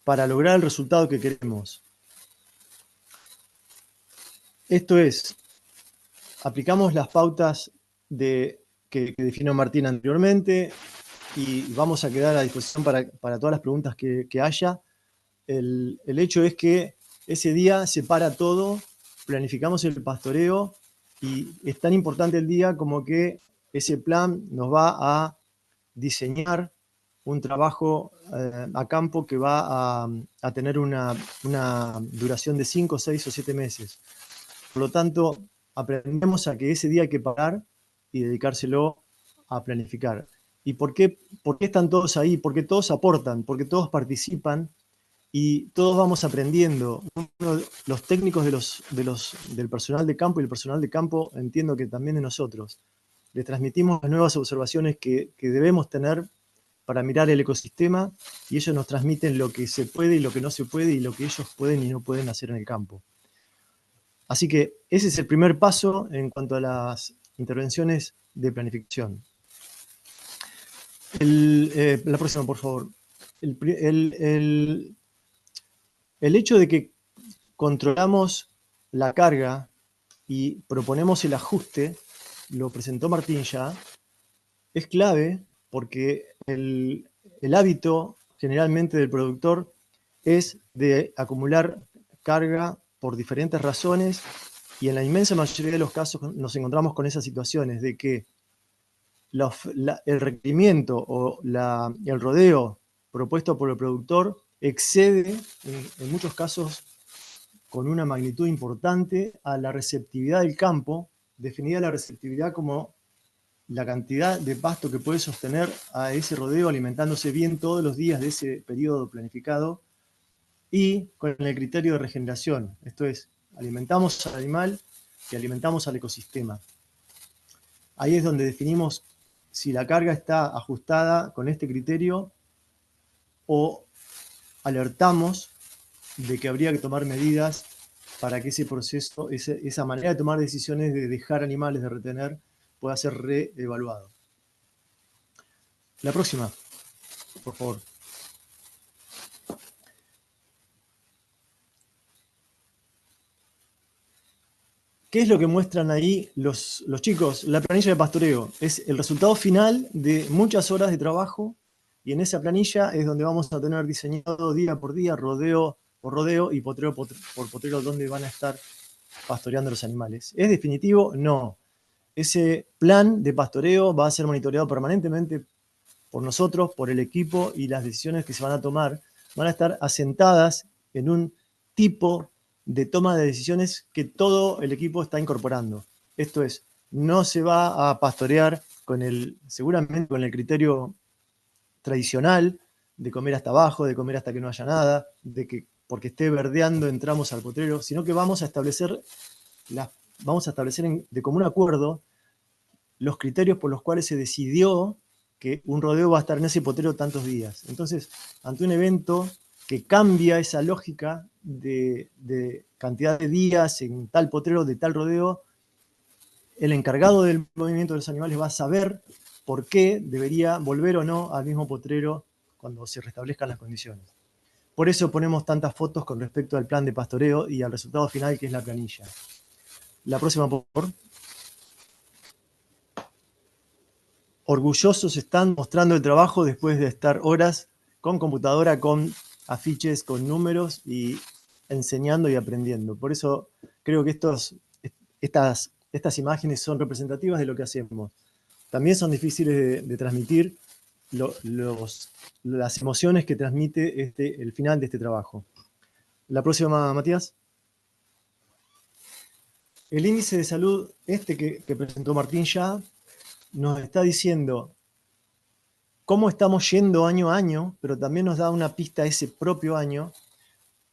S3: para lograr el resultado que queremos. Esto es, aplicamos las pautas que definió Martín anteriormente y vamos a quedar a disposición para todas las preguntas que haya. El hecho es que ese día se para todo, planificamos el pastoreo y es tan importante el día como que ese plan nos va a diseñar un trabajo a campo que va a tener una duración de 5, 6 o 7 meses. Por lo tanto, aprendemos a que ese día hay que parar y dedicárselo a planificar. ¿Y por qué están todos ahí? Porque todos aportan, porque todos participan y todos vamos aprendiendo. Los técnicos del personal de campo y el personal de campo entiendo que también de nosotros. Les transmitimos las nuevas observaciones que debemos tener para mirar el ecosistema y ellos nos transmiten lo que se puede y lo que no se puede y lo que ellos pueden y no pueden hacer en el campo. Así que ese es el primer paso en cuanto a las intervenciones de planificación. La próxima, por favor. El hecho de que controlamos la carga y proponemos el ajuste, lo presentó Martín ya, es clave porque el hábito generalmente del productor es de acumular carga por diferentes razones y en la inmensa mayoría de los casos nos encontramos con esas situaciones de que el requerimiento o el rodeo propuesto por el productor excede en muchos casos con una magnitud importante a la receptividad del campo, definida la receptividad como la cantidad de pasto que puede sostener a ese rodeo alimentándose bien todos los días de ese periodo planificado y con el criterio de regeneración. Esto es, alimentamos al animal y alimentamos al ecosistema. Ahí es donde definimos si la carga está ajustada con este criterio o alertamos de que habría que tomar medidas para que ese proceso, esa manera de tomar decisiones de dejar animales, de retener, pueda ser reevaluado. La próxima, por favor. ¿Qué es lo que muestran ahí los chicos? La planilla de pastoreo es el resultado final de muchas horas de trabajo y en esa planilla es donde vamos a tener diseñado día por día, rodeo por rodeo y potrero por potrero donde van a estar pastoreando los animales. ¿Es definitivo? No. Ese plan de pastoreo va a ser monitoreado permanentemente por nosotros, por el equipo y las decisiones que se van a tomar van a estar asentadas en un tipo de toma de decisiones que todo el equipo está incorporando. Esto es, no se va a pastorear seguramente con el criterio tradicional de comer hasta abajo, de comer hasta que no haya nada, de que porque esté verdeando entramos al potrero, sino que vamos a establecer de común acuerdo los criterios por los cuales se decidió que un rodeo va a estar en ese potrero tantos días. Entonces, ante un evento que cambia esa lógica de cantidad de días en tal potrero, de tal rodeo, el encargado del movimiento de los animales va a saber por qué debería volver o no al mismo potrero cuando se restablezcan las condiciones. Por eso ponemos tantas fotos con respecto al plan de pastoreo y al resultado final, que es la planilla. La próxima, por favor. Orgullosos están mostrando el trabajo después de estar horas con computadora, con afiches, con números y enseñando y aprendiendo. Por eso creo que estas imágenes son representativas de lo que hacemos. También son difíciles de transmitir las emociones que transmite el final de este trabajo. La próxima, Matías. El índice de salud que presentó Martín ya nos está diciendo cómo estamos yendo año a año, pero también nos da una pista ese propio año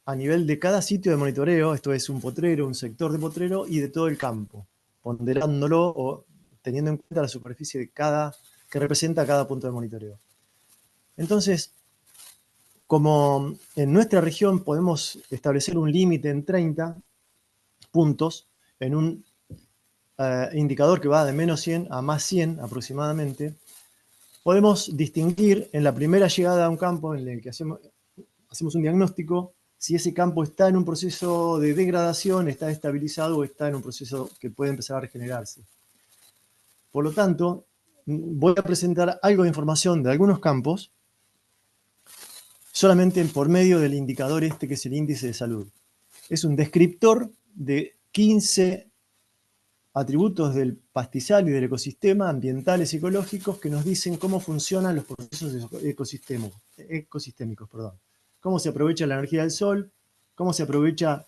S3: a nivel de cada sitio de monitoreo, esto es un potrero, un sector de potrero y de todo el campo, ponderándolo o teniendo en cuenta la superficie que representa cada punto de monitoreo. Entonces, como en nuestra región podemos establecer un límite en 30 puntos, en un indicador que va de menos 100 a más 100 aproximadamente, podemos distinguir en la primera llegada a un campo en el que hacemos un diagnóstico si ese campo está en un proceso de degradación, está estabilizado o está en un proceso que puede empezar a regenerarse. Por lo tanto, voy a presentar algo de información de algunos campos solamente por medio del indicador que es el índice de salud. Es un descriptor de 15 atributos del pastizal y del ecosistema, ambientales y ecológicos, que nos dicen cómo funcionan los procesos ecosistémicos. Cómo se aprovecha la energía del sol, cómo se aprovecha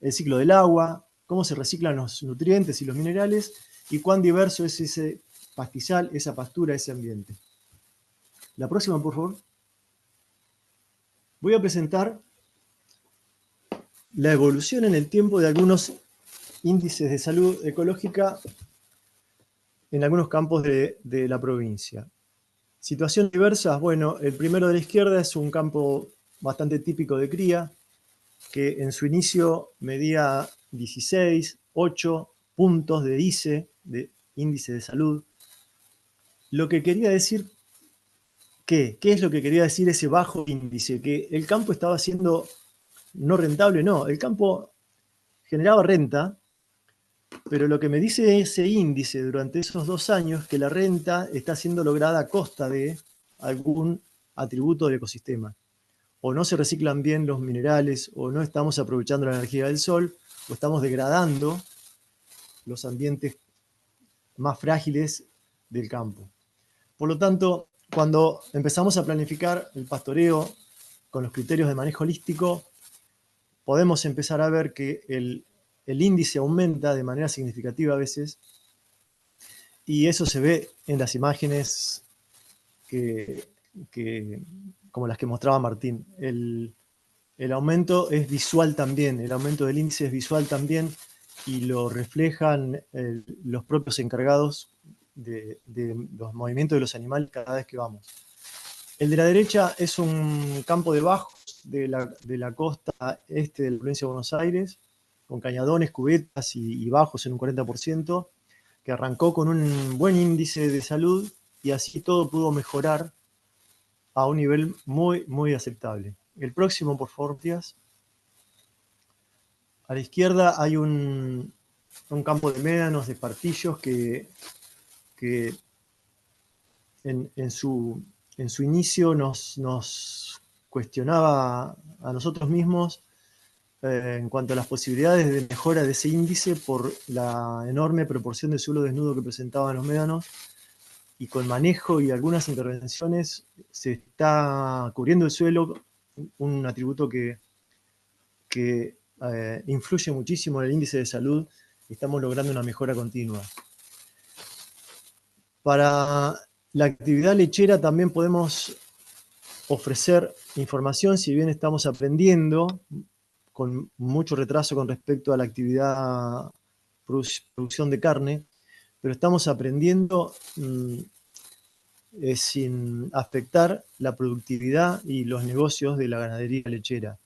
S3: el ciclo del agua, cómo se reciclan los nutrientes y los minerales, y cuán diverso es ese pastizal, esa pastura, ese ambiente. La próxima, por favor. Voy a presentar la evolución en el tiempo de algunos índices de salud ecológica en algunos campos de la provincia. Situaciones diversas, bueno, el primero de la izquierda es un campo bastante típico de cría, que en su inicio medía 16, 8 puntos de ICE, de índice de salud. Lo que quería decir, ¿qué es lo que quería decir ese bajo índice? Que el campo estaba siendo no rentable, no, el campo generaba renta, pero lo que me dice ese índice durante esos 2 años es que la renta está siendo lograda a costa de algún atributo del ecosistema. O no se reciclan bien los minerales, o no estamos aprovechando la energía del sol, o estamos degradando los ambientes más frágiles del campo. Por lo tanto, cuando empezamos a planificar el pastoreo con los criterios de manejo holístico, podemos empezar a ver que el índice aumenta de manera significativa a veces, y eso se ve en las imágenes como las que mostraba Martín. El aumento es visual también, el aumento del índice es visual también, y lo reflejan los propios encargados de los movimientos de los animales cada vez que vamos. El de la derecha es un campo de bajos de la costa este de la provincia de Buenos Aires, con cañadones, cubetas y bajos en un 40%, que arrancó con un buen índice de salud y así todo pudo mejorar a un nivel muy, muy aceptable. El próximo, por favor, Matías. A la izquierda hay un campo de médanos, de espartillos, que en su inicio nos cuestionaba a nosotros mismos en cuanto a las posibilidades de mejora de ese índice por la enorme proporción de suelo desnudo que presentaban los médanos, y con manejo y algunas intervenciones se está cubriendo el suelo, un atributo que influye muchísimo en el índice de salud, y estamos logrando una mejora continua. Para la actividad lechera también podemos ofrecer información, si bien estamos aprendiendo con mucho retraso con respecto a la actividad producción de carne, pero estamos aprendiendo sin afectar la productividad y los negocios de la ganadería lechera.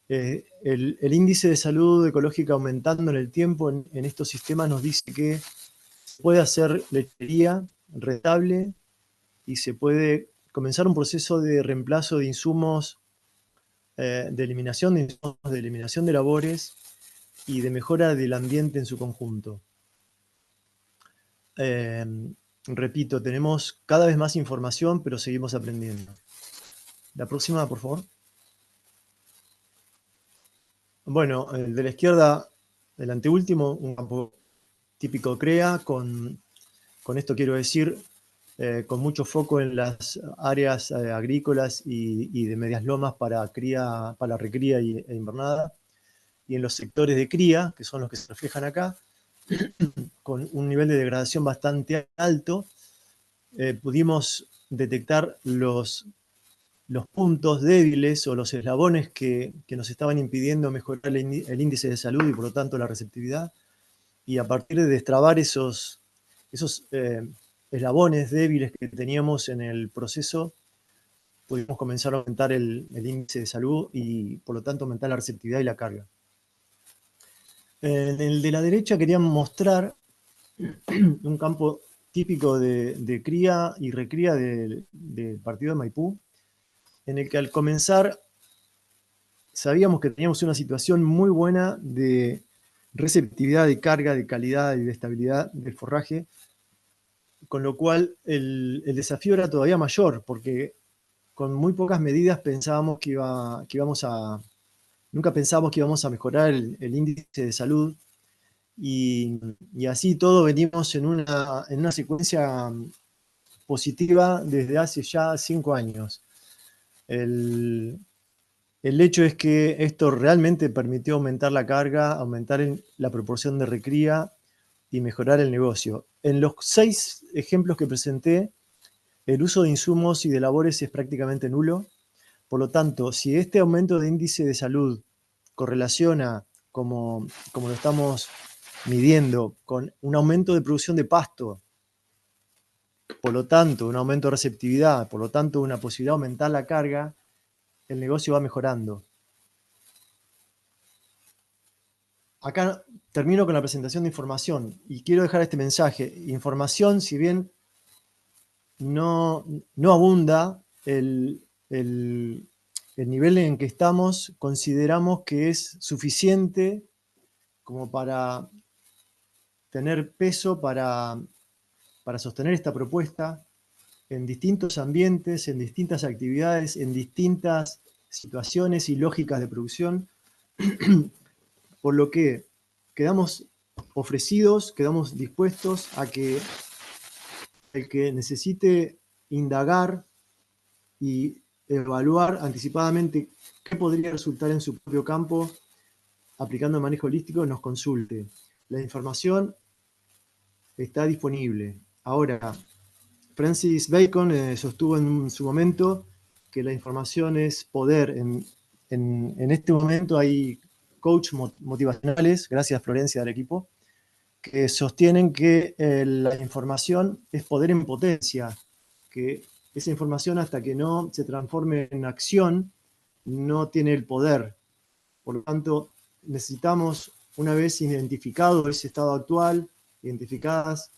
S3: El índice de salud ecológica aumentando en el tiempo en estos sistemas nos dice que se puede hacer lechería rentable y se puede comenzar un proceso de reemplazo de insumos, de eliminación de labores y de mejora del ambiente en su conjunto. Repito, tenemos cada vez más información, pero seguimos aprendiendo. La próxima, por favor. Bueno, el de la izquierda, el anteúltimo, un campo típico CREA, con esto quiero decir, con mucho foco en las áreas agrícolas y de medias lomas para cría, para recría e invernada, y en los sectores de cría, que son los que se reflejan acá, con un nivel de degradación bastante alto, pudimos detectar los puntos débiles o los eslabones que nos estaban impidiendo mejorar el índice de salud y por lo tanto la receptividad, y a partir de destrabar esos eslabones débiles que teníamos en el proceso, pudimos comenzar a aumentar el índice de salud y por lo tanto aumentar la receptividad y la carga. En el de la derecha quería mostrar un campo típico de cría y recría del partido de Maipú, en el que al comenzar sabíamos que teníamos una situación muy buena de receptividad, de carga, de calidad y de estabilidad del forraje, con lo cual el desafío era todavía mayor, porque con muy pocas medidas pensábamos nunca pensábamos que íbamos a mejorar el índice de salud, y así todo venimos en una secuencia positiva desde hace ya 5 años. El hecho es que esto realmente permitió aumentar la carga, aumentar la proporción de recría y mejorar el negocio. En los 6 ejemplos que presenté, el uso de insumos y de labores es prácticamente nulo. Por lo tanto, si este aumento de índice de salud correlaciona, como lo estamos midiendo, con un aumento de producción de pasto, por lo tanto, un aumento de receptividad, por lo tanto, una posibilidad de aumentar la carga, el negocio va mejorando. Acá termino con la presentación de información y quiero dejar este mensaje. Información, si bien no abunda, el nivel en que estamos consideramos que es suficiente como para tener peso para sostener esta propuesta en distintos ambientes, en distintas actividades, en distintas situaciones y lógicas de producción, por lo que quedamos ofrecidos, quedamos dispuestos a que el que necesite indagar y evaluar anticipadamente qué podría resultar en su propio campo aplicando el manejo holístico nos consulte. La información está disponible. Ahora, Francis Bacon sostuvo en su momento que la información es poder. En este momento hay coach motivacionales, gracias Florencia del equipo, que sostienen que la información es poder en potencia, que esa información hasta que no se transforme en acción no tiene el poder. Por lo tanto, necesitamos, una vez identificado ese estado actual, identificadas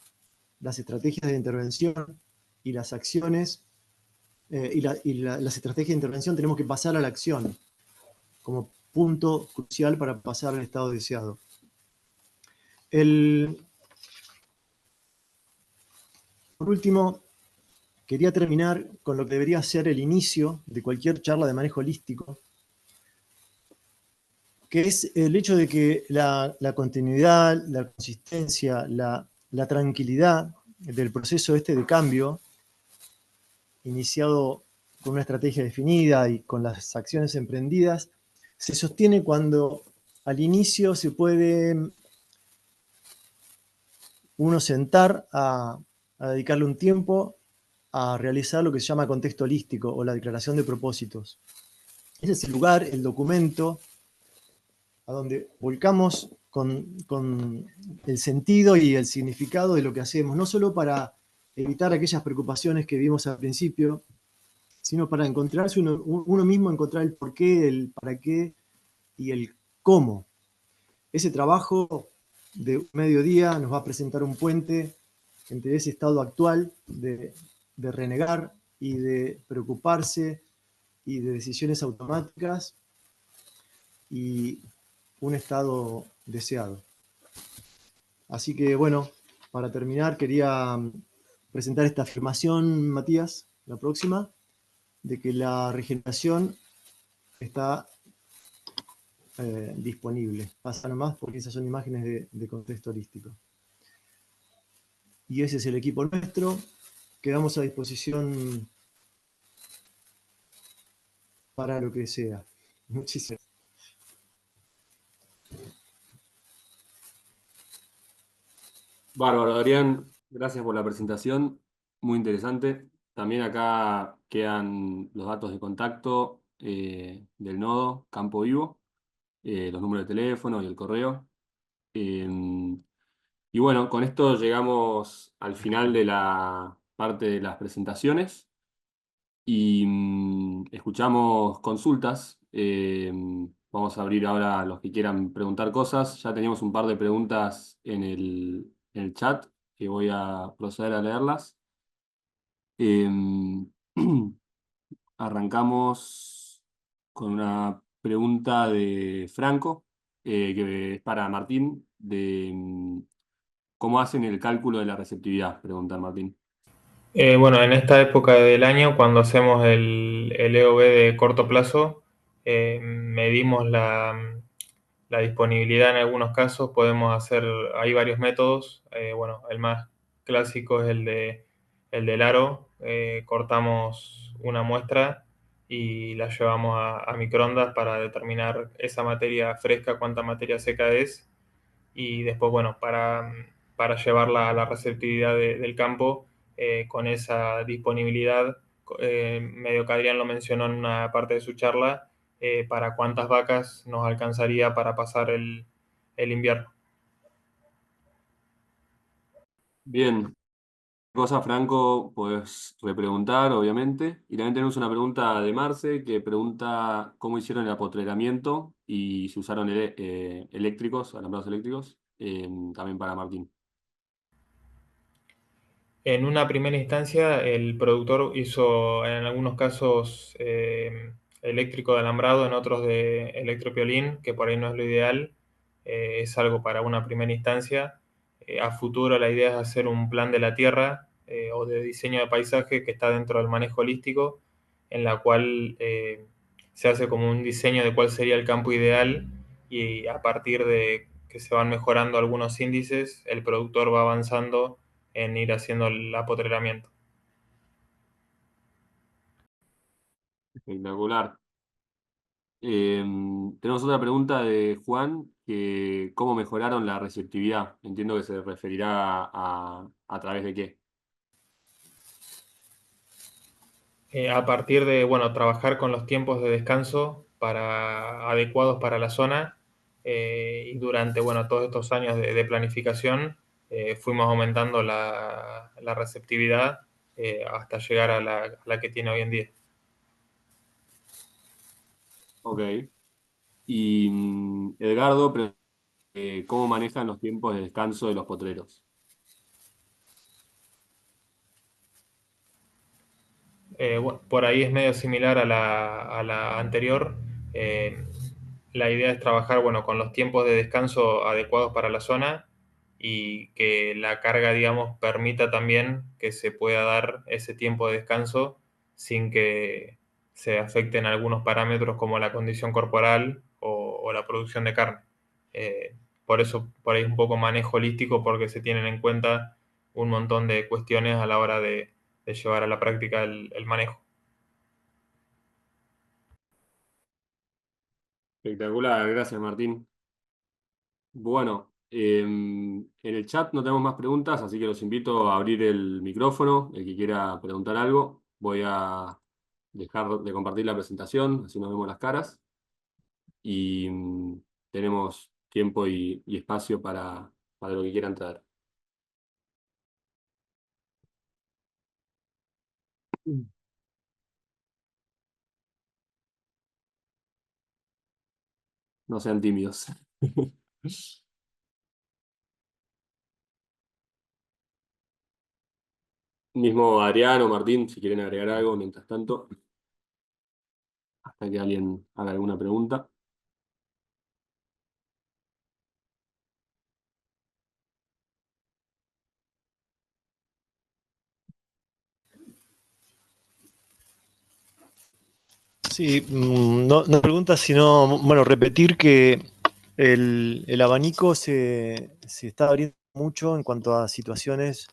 S3: las estrategias de intervención y las acciones, las estrategias de intervención, tenemos que pasar a la acción como punto crucial para pasar al estado deseado. Por último, quería terminar con lo que debería ser el inicio de cualquier charla de manejo holístico, que es el hecho de que la continuidad, la consistencia, la tranquilidad del proceso de cambio, iniciado con una estrategia definida y con las acciones emprendidas, se sostiene cuando al inicio se puede uno sentar a dedicarle un tiempo a realizar lo que se llama contexto holístico o la declaración de propósitos. Ese es el lugar, el documento, a donde volcamos con el sentido y el significado de lo que hacemos, no solo para evitar aquellas preocupaciones que vimos al principio, sino para encontrarse uno mismo, encontrar el porqué, el para qué y el cómo. Ese trabajo de mediodía nos va a presentar un puente entre ese estado actual de renegar y de preocuparse y de decisiones automáticas y un estado deseado. Así que bueno, para terminar quería presentar esta afirmación, Matías, la próxima, de que la regeneración está disponible. Pasa nomás porque esas son imágenes de contexto holístico. Y ese es el equipo nuestro. Quedamos a disposición para lo que sea. Muchísimas gracias.
S1: Bárbaro, Adrián, gracias por la presentación, muy interesante. También acá quedan los datos de contacto del nodo Campo Vivo, los números de teléfono y el correo. Eh, y bueno, con esto llegamos al final de la parte de las presentaciones y escuchamos consultas. Vamos a abrir ahora a los que quieran preguntar cosas. Ya teníamos un par de preguntas en el chat que voy a proceder a leerlas. Eh, Arrancamos con una pregunta de Franco, que es para Martín, de cómo hacen el cálculo de la receptividad, pregunta Martín.
S2: Bueno, en esta época del año, cuando hacemos el EOB de corto plazo, medimos la disponibilidad en algunos casos. Podemos hacer, hay varios métodos. Bueno, el más clásico es el del aro. Cortamos una muestra y la llevamos a microondas para determinar esa materia fresca, cuánta materia seca es. Y después, bueno, para llevarla a la receptividad del campo, con esa disponibilidad, medio que Adrián lo mencionó en una parte de su charla, para cuántas vacas nos alcanzaría para pasar el invierno.
S1: Bien, cosa Franco, puedes repreguntar, obviamente. Y también tenemos una pregunta de Marce que pregunta cómo hicieron el apotreramiento y si usaron eléctricos, alambrados eléctricos, también para Martín.
S2: En una primera instancia, el productor hizo en algunos casos eléctrico de alambrado, en otros de electropiolín, que por ahí no es lo ideal. Es algo para una primera instancia. A futuro la idea es hacer un plan de la tierra o de diseño de paisaje que está dentro del manejo holístico, en la cual se hace como un diseño de cuál sería el campo ideal, y a partir de que se van mejorando algunos índices, el productor va avanzando en ir haciendo el apotreramiento.
S1: Espectacular. Tenemos otra pregunta de Juan, que cómo mejoraron la receptividad. Entiendo que se referirá a través de qué.
S2: A partir de, bueno, trabajar con los tiempos de descanso adecuados para la zona, y durante, bueno, todos estos años de planificación, fuimos aumentando la receptividad hasta llegar a la que tiene hoy en día.
S1: Ok. Y Edgardo, ¿cómo manejan los tiempos de descanso de los potreros?
S2: Bueno, por ahí es medio similar a la anterior. Eh, la idea es trabajar, bueno, con los tiempos de descanso adecuados para la zona, y que la carga, digamos, permita también que se pueda dar ese tiempo de descanso sin que se afecten algunos parámetros como la condición corporal o la producción de carne. Por eso, por ahí un poco manejo holístico, porque se tienen en cuenta un montón de cuestiones a la hora de llevar a la práctica el manejo.
S1: Espectacular, gracias Martín. Bueno, en el chat no tenemos más preguntas, así que los invito a abrir el micrófono, el que quiera preguntar algo. Voy a dejar de compartir la presentación, así nos vemos las caras. Y tenemos tiempo y espacio para lo que quieran traer. No sean tímidos. Mismo Adrián o Martín, si quieren agregar algo mientras tanto, hasta que alguien haga alguna pregunta.
S3: Sí, no, no preguntas, sino, bueno, repetir que el abanico se está abriendo mucho en cuanto a situaciones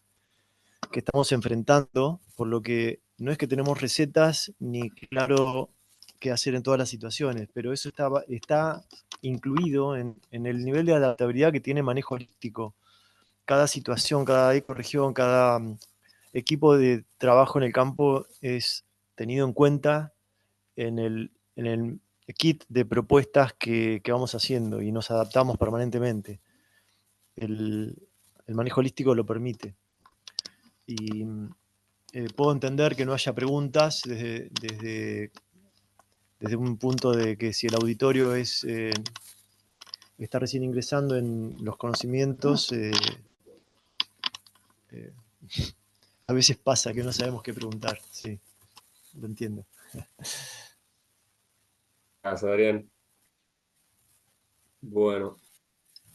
S3: que estamos enfrentando, por lo que no es que tenemos recetas ni claro qué hacer en todas las situaciones, pero eso está incluido en el nivel de adaptabilidad que tiene manejo holístico. Cada situación, cada ecorregión, cada equipo de trabajo en el campo es tenido en cuenta en el kit de propuestas que vamos haciendo y nos adaptamos permanentemente. El, el manejo holístico lo permite. Y puedo entender que no haya preguntas desde un punto de que si el auditorio está recién ingresando en los conocimientos, eh, a veces pasa que no sabemos qué preguntar. Sí, lo entiendo.
S1: Gracias, Adrián. Bueno,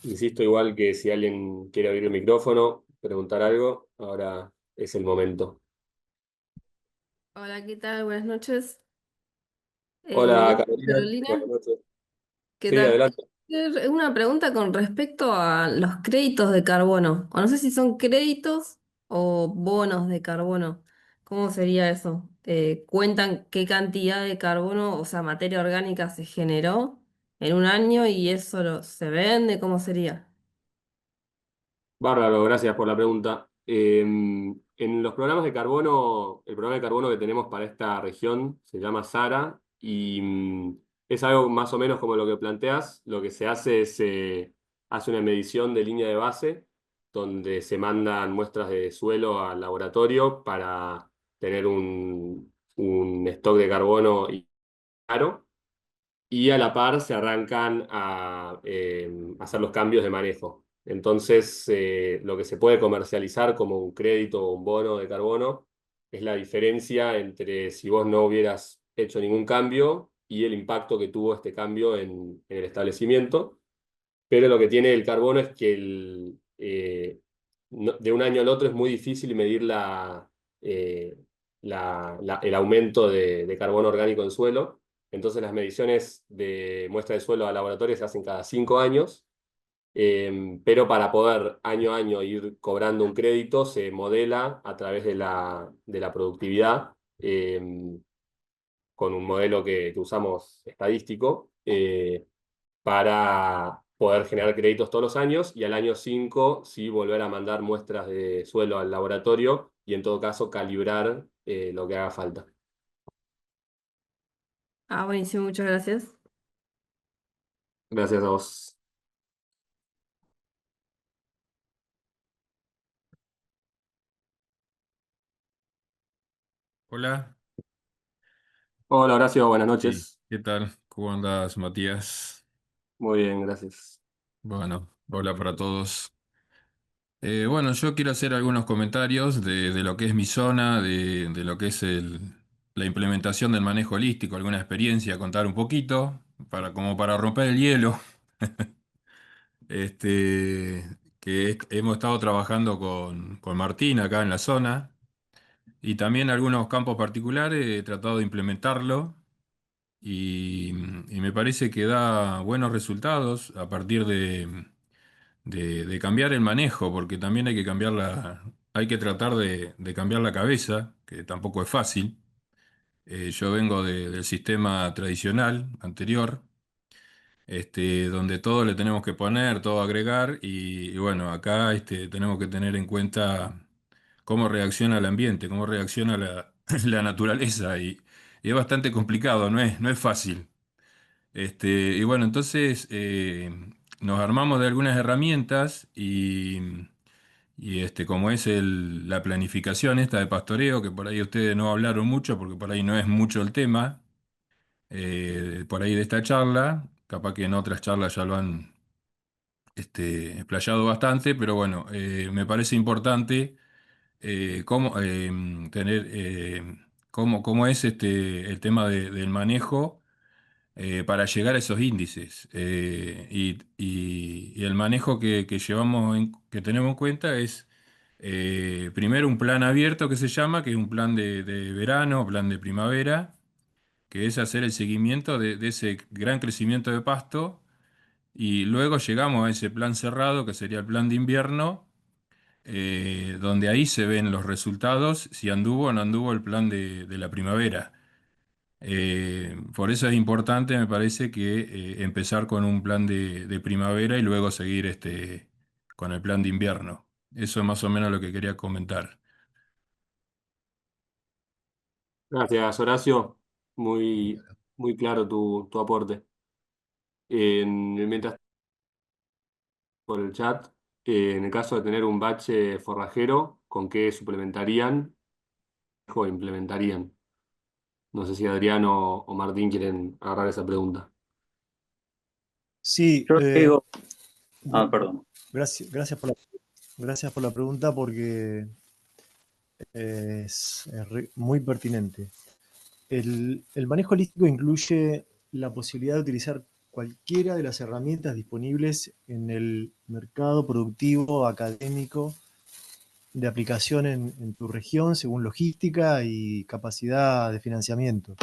S1: insisto igual que si alguien quiere abrir el micrófono, preguntar algo, ahora es el momento.
S4: Hola, ¿qué tal? Buenas noches.
S1: Hola, Carolina.
S4: Carolina,
S1: Buenas noches.
S4: ¿qué
S1: Sí,
S4: tal?
S1: adelante.
S4: Una pregunta con respecto a los créditos de carbono. O no sé si son créditos o bonos de carbono. ¿Cómo sería eso? ¿Cuentan qué cantidad de carbono, o sea, materia orgánica se generó en un año y eso se vende? ¿Cómo sería?
S1: Bárbaro, gracias por la pregunta. En los programas de carbono, el programa de carbono que tenemos para esta región se llama SARA y es algo más o menos como lo que planteas. Lo que se hace es, hace una medición de línea de base donde se mandan muestras de suelo al laboratorio para tener un stock de carbono claro y a la par se arrancan a hacer los cambios de manejo. Entonces, lo que se puede comercializar como un crédito o un bono de carbono es la diferencia entre si vos no hubieras hecho ningún cambio y el impacto que tuvo este cambio en el establecimiento. Pero lo que tiene el carbono es que de un año al otro es muy difícil medir eh, el aumento de carbono orgánico en suelo. Entonces las mediciones de muestra de suelo a laboratorio se hacen cada 5 años, pero para poder año a año ir cobrando un crédito se modela a través de la productividad, con un modelo que usamos estadístico. Para poder generar créditos todos los años y al año 5 sí volver a mandar muestras de suelo al laboratorio y en todo caso calibrar lo que haga falta.
S4: Ah, buenísimo, muchas gracias.
S1: Gracias a vos.
S5: Hola,
S1: Hola Horacio, buenas
S5: sí,
S1: noches.
S5: ¿qué tal? ¿Cómo andas, Matías?
S1: Muy bien, gracias.
S5: Bueno, hola para todos. Bueno, yo quiero hacer algunos comentarios de lo que es mi zona, de lo que es la implementación del manejo holístico, alguna experiencia, contar un poquito, como para romper el hielo. Este, hemos estado trabajando con Martín acá en la zona y también algunos campos particulares, he tratado de implementarlo. Y, y me parece que da buenos resultados a partir de cambiar el manejo, porque también hay que hay que tratar de cambiar la cabeza, que tampoco es fácil. Yo vengo del sistema tradicional anterior, donde todo le tenemos que poner, todo agregar, y bueno, acá tenemos que tener en cuenta cómo reacciona el ambiente, cómo reacciona la naturaleza, y es bastante complicado, no es fácil. Y bueno, entonces nos armamos de algunas herramientas como es la planificación esta de pastoreo, que por ahí ustedes no hablaron mucho porque por ahí no es mucho el tema, por ahí de esta charla, capaz que en otras charlas ya lo han explayado bastante, pero bueno, me parece importante cómo es el tema del manejo para llegar a esos índices. Y el manejo que que tenemos en cuenta es primero un plan abierto que se llama, que es un plan de verano, plan de primavera, que es hacer el seguimiento de ese gran crecimiento de pasto, y luego llegamos a ese plan cerrado, que sería el plan de invierno, donde ahí se ven los resultados, si anduvo o no anduvo el plan de la primavera. Por eso es importante, me parece, que empezar con un plan de primavera y luego seguir con el plan de invierno. Eso es más o menos lo que quería comentar.
S1: Gracias, Horacio. Muy, muy claro tu aporte. Mientras por el chat, en el caso de tener un bache forrajero, ¿con qué suplementarían o implementarían? No sé si Adriano o Martín quieren agarrar esa pregunta.
S3: Sí,
S6: Yo digo, perdón.
S3: gracias por la pregunta porque es muy pertinente. El manejo holístico incluye la posibilidad de utilizar cualquiera de las herramientas disponibles en el mercado productivo, académico, de aplicación en tu región, según logística y capacidad de financiamiento.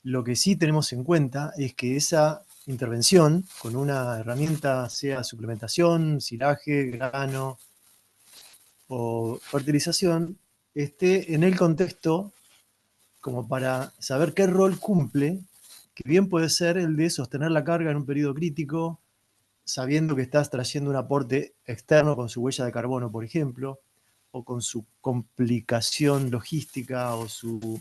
S3: Lo que sí tenemos en cuenta es que esa intervención con una herramienta, sea suplementación, silaje, grano o fertilización, esté en el contexto como para saber qué rol cumple, que bien puede ser el de sostener la carga en un periodo crítico, sabiendo que estás trayendo un aporte externo con su huella de carbono, por ejemplo, o con su complicación logística o su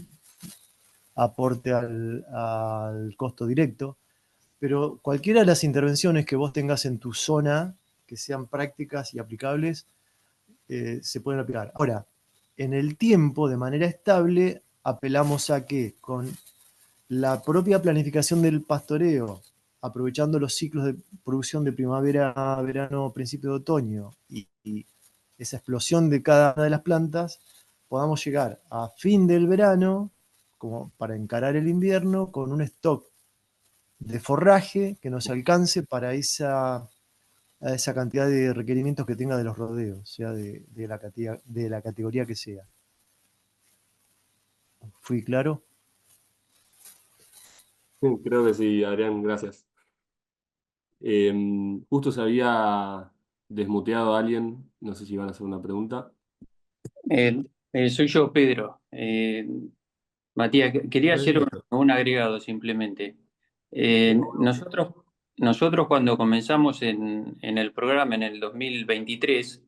S3: aporte al costo directo. Pero cualquiera de las intervenciones que vos tengas en tu zona, que sean prácticas y aplicables, se pueden aplicar. Ahora, en el tiempo, de manera estable, apelamos a que con la propia planificación del pastoreo, aprovechando los ciclos de producción de primavera, verano, principio de otoño y esa explosión de cada una de las plantas, podamos llegar a fin del verano, como para encarar el invierno, con un stock de forraje que nos alcance para esa cantidad de requerimientos que tenga de los rodeos, sea de la categoría que sea. ¿Fui claro?
S1: Creo que sí, Adrián, gracias. Justo se había desmuteado a alguien, no sé si van a hacer una pregunta.
S6: Soy yo, Pedro. Matías, quería hacer
S5: Pedrito.
S6: un agregado simplemente. Nosotros cuando comenzamos en el programa en el 2023,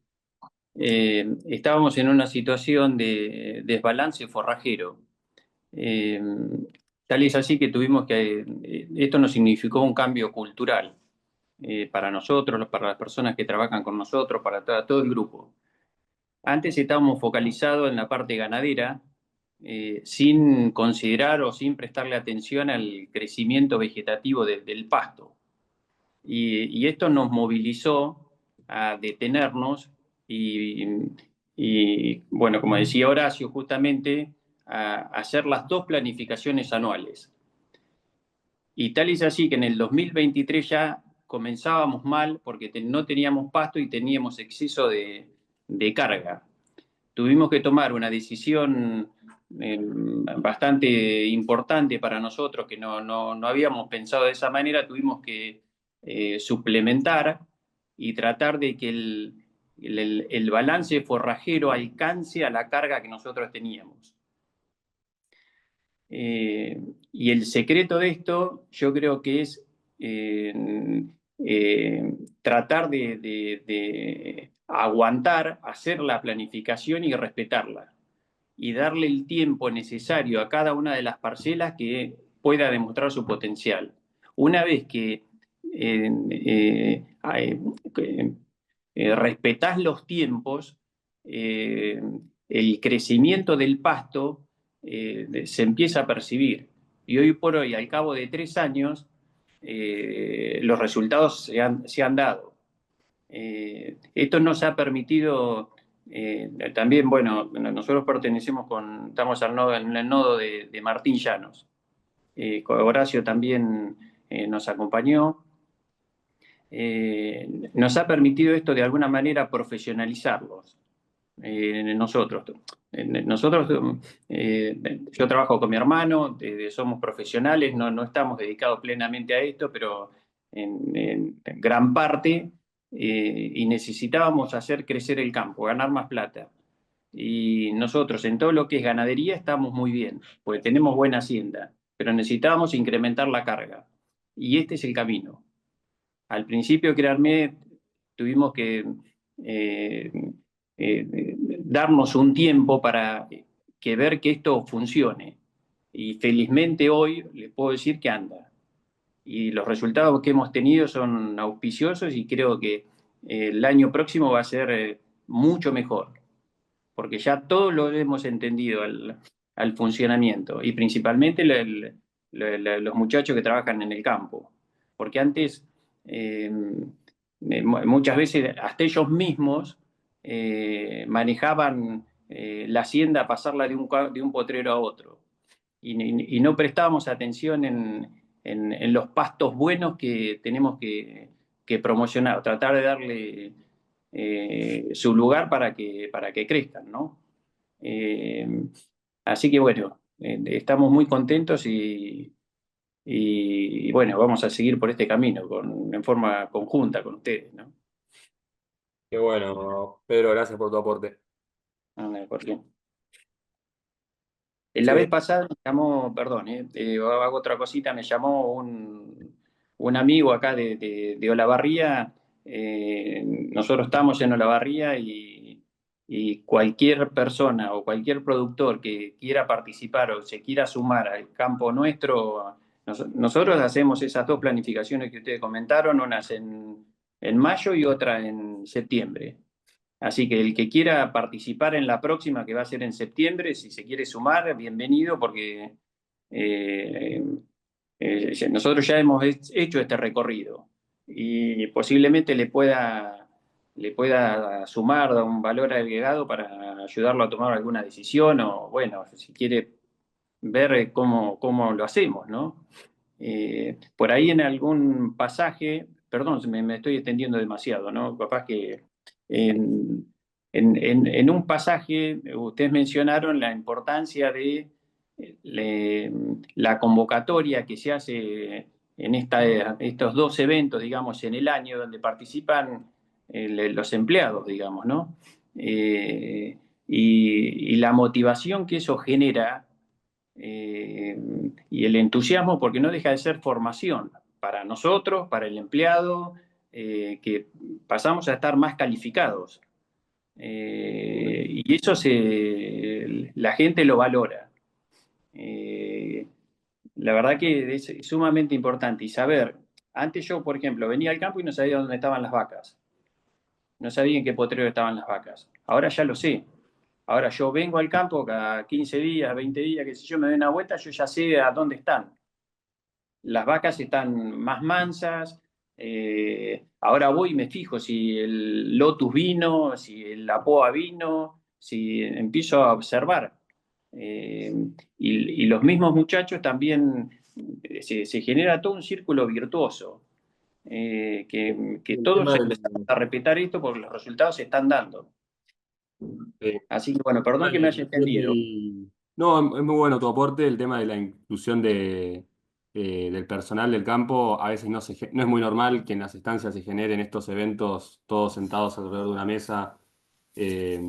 S6: estábamos en una situación de desbalance forrajero. Tal es así que tuvimos esto nos significó un cambio cultural para nosotros, para las personas que trabajan con nosotros, para todo el grupo. Antes estábamos focalizados en la parte ganadera, sin considerar o sin prestarle atención al crecimiento vegetativo del pasto. Y esto nos movilizó a detenernos bueno, como decía Horacio, justamente a hacer las 2 planificaciones anuales. Y tal es así que en el 2023 ya comenzábamos mal porque no teníamos pasto y teníamos exceso de carga. Tuvimos que tomar una decisión bastante importante para nosotros, que no habíamos pensado de esa manera. Tuvimos que suplementar y tratar de que el balance forrajero alcance a la carga que nosotros teníamos. Y el secreto de esto, yo creo que es tratar de aguantar, hacer la planificación y respetarla. Y darle el tiempo necesario a cada una de las parcelas que pueda demostrar su potencial. Una vez que respetás los tiempos, el crecimiento del pasto se empieza a percibir. Y hoy por hoy, al cabo de 3 años, los resultados se han dado. Esto nos ha permitido también, bueno, nosotros estamos en el nodo de Martín Llanos. Horacio también nos acompañó. Nos ha permitido esto de alguna manera profesionalizarlos. Nosotros, yo trabajo con mi hermano, somos profesionales, no estamos dedicados plenamente a esto, pero en gran parte, y necesitábamos hacer crecer el campo, ganar más plata. Y nosotros en todo lo que es ganadería estamos muy bien, porque tenemos buena hacienda, pero necesitábamos incrementar la carga. Y este es el camino. Al principio, créanme, tuvimos que darnos un tiempo para ver que esto funcione. Y felizmente hoy les puedo decir que anda. Y los resultados que hemos tenido son auspiciosos y creo que el año próximo va a ser mucho mejor, porque ya todos lo hemos entendido al funcionamiento y principalmente los muchachos que trabajan en el campo. Porque antes, muchas veces, hasta ellos mismos manejaban la hacienda, pasarla de un potrero a otro. Y no prestábamos atención en los pastos buenos que tenemos que promocionar, tratar de darle su lugar para que crezcan, ¿no? Así que bueno, estamos muy contentos y bueno, vamos a seguir por este camino en forma conjunta con ustedes, ¿no?
S1: Qué bueno, Pedro, gracias por tu aporte.
S6: ¿Por qué? La
S1: Sí.
S6: vez pasada me llamó, perdón, hago otra cosita, me llamó un amigo acá de Olavarría. Nosotros estamos en Olavarría y cualquier persona o cualquier productor que quiera participar o se quiera sumar al campo nuestro, nosotros hacemos esas 2 planificaciones que ustedes comentaron, unas en mayo y otra en septiembre. Así que el que quiera participar en la próxima, que va a ser en septiembre, si se quiere sumar, bienvenido, porque nosotros ya hemos hecho este recorrido y posiblemente le pueda sumar un valor agregado para ayudarlo a tomar alguna decisión o, bueno, si quiere ver cómo lo hacemos, ¿no? Por ahí en algún pasaje, perdón, me estoy extendiendo demasiado, ¿no? Capaz que en un pasaje ustedes mencionaron la importancia de la convocatoria que se hace en estos 2 eventos, digamos, en el año donde participan los empleados, digamos, ¿no? Y la motivación que eso genera y el entusiasmo, porque no deja de ser formación para nosotros, para el empleado, que pasamos a estar más calificados. Y eso la gente lo valora. La verdad que es sumamente importante. Y saber, antes yo, por ejemplo, venía al campo y no sabía dónde estaban las vacas. No sabía en qué potrero estaban las vacas. Ahora ya lo sé. Ahora yo vengo al campo cada 15 días, 20 días, que si yo me doy una vuelta, yo ya sé a dónde están. Las vacas están más mansas. Ahora voy y me fijo si el Lotus vino, si la Poa vino, si empiezo a observar. Y los mismos muchachos también se genera todo un círculo virtuoso. Que
S1: El
S6: todos
S1: tema del-
S6: empezamos a respetar esto porque los resultados se están dando. Así que bueno, perdón que me haya entendido.
S1: No, es muy bueno tu aporte, el tema de la inclusión del personal del campo. A veces no es muy normal que en las estancias se generen estos eventos todos sentados alrededor de una mesa, eh,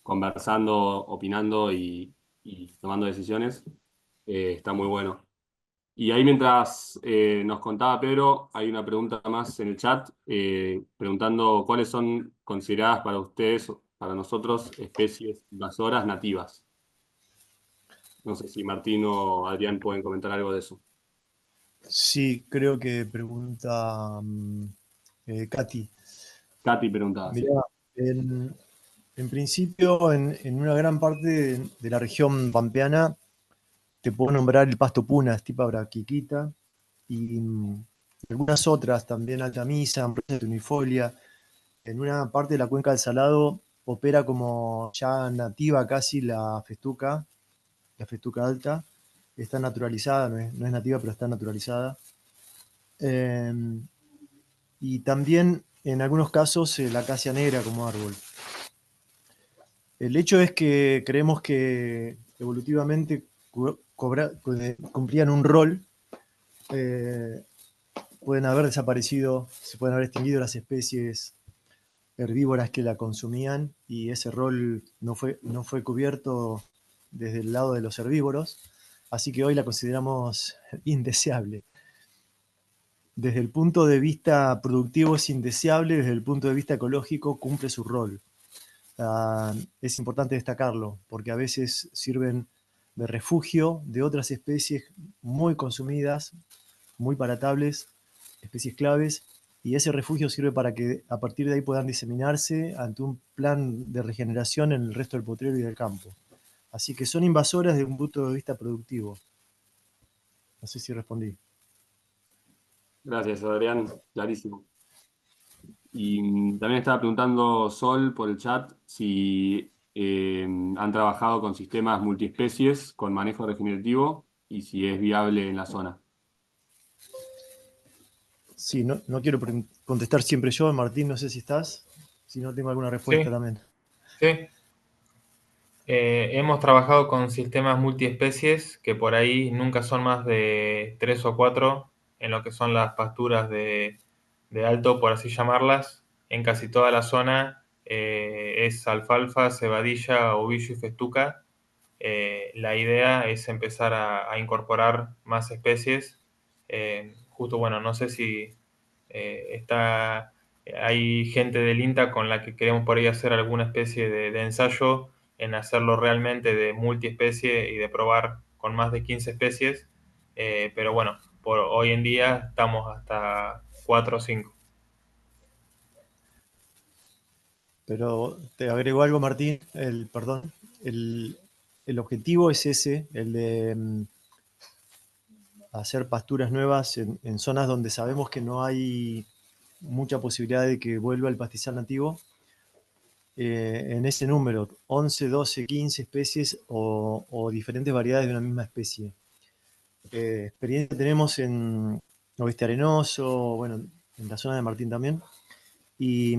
S1: conversando, opinando y tomando decisiones. Está muy bueno. Y ahí mientras nos contaba Pedro, hay una pregunta más en el chat, preguntando cuáles son consideradas para ustedes, para nosotros, especies invasoras nativas. No sé si Martín o Adrián pueden comentar algo de eso.
S3: Sí, creo que pregunta Katy.
S1: Katy preguntaba, sí.
S3: Mirá, en principio, en una gran parte de la región pampeana, te puedo nombrar el pasto puna, Stipa braquiquita, y algunas otras, también altamisa, Ambrosia tunifolia. En una parte de la cuenca del Salado opera como ya nativa casi la festuca alta. Está naturalizada, no es nativa, pero está naturalizada. Y también en algunos casos la acacia negra como árbol. El hecho es que creemos que evolutivamente cumplían un rol, eh, pueden haber desaparecido, se pueden haber extinguido las especies herbívoras que la consumían y ese rol no fue cubierto desde el lado de los herbívoros, así que hoy la consideramos indeseable. Desde el punto de vista productivo es indeseable, desde el punto de vista ecológico cumple su rol. Es importante destacarlo, porque a veces sirven de refugio de otras especies muy consumidas, muy palatables, especies claves, y ese refugio sirve para que a partir de ahí puedan diseminarse ante un plan de regeneración en el resto del potrero y del campo. Así que son invasoras desde un punto de vista productivo. No sé si respondí.
S1: Gracias, Adrián, clarísimo. Y también estaba preguntando Sol por el chat si han trabajado con sistemas multiespecies con manejo regenerativo y si es viable en la zona.
S3: Sí, no quiero contestar siempre yo, Martín, no sé si estás. Si no, tengo alguna respuesta
S2: Sí,
S3: también.
S2: sí. Hemos trabajado con sistemas multiespecies que por ahí nunca son más de 3 o 4 en lo que son las pasturas de alto, por así llamarlas. En casi toda la zona es alfalfa, cebadilla, ovillo y festuca. La idea es empezar a incorporar más especies. Justo, bueno, no sé si hay gente del INTA con la que queremos por ahí hacer alguna especie de ensayo en hacerlo realmente de multiespecie y de probar con más de 15 especies. Pero bueno, por hoy en día estamos hasta 4 o 5.
S3: Pero te agrego algo, Martín, perdón, el, el objetivo es ese, el de hacer pasturas nuevas en zonas donde sabemos que no hay mucha posibilidad de que vuelva el pastizal nativo, en ese número, 11, 12, 15 especies o diferentes variedades de una misma especie. Experiencia tenemos en Oeste Arenoso, bueno, en la zona de Martín también, y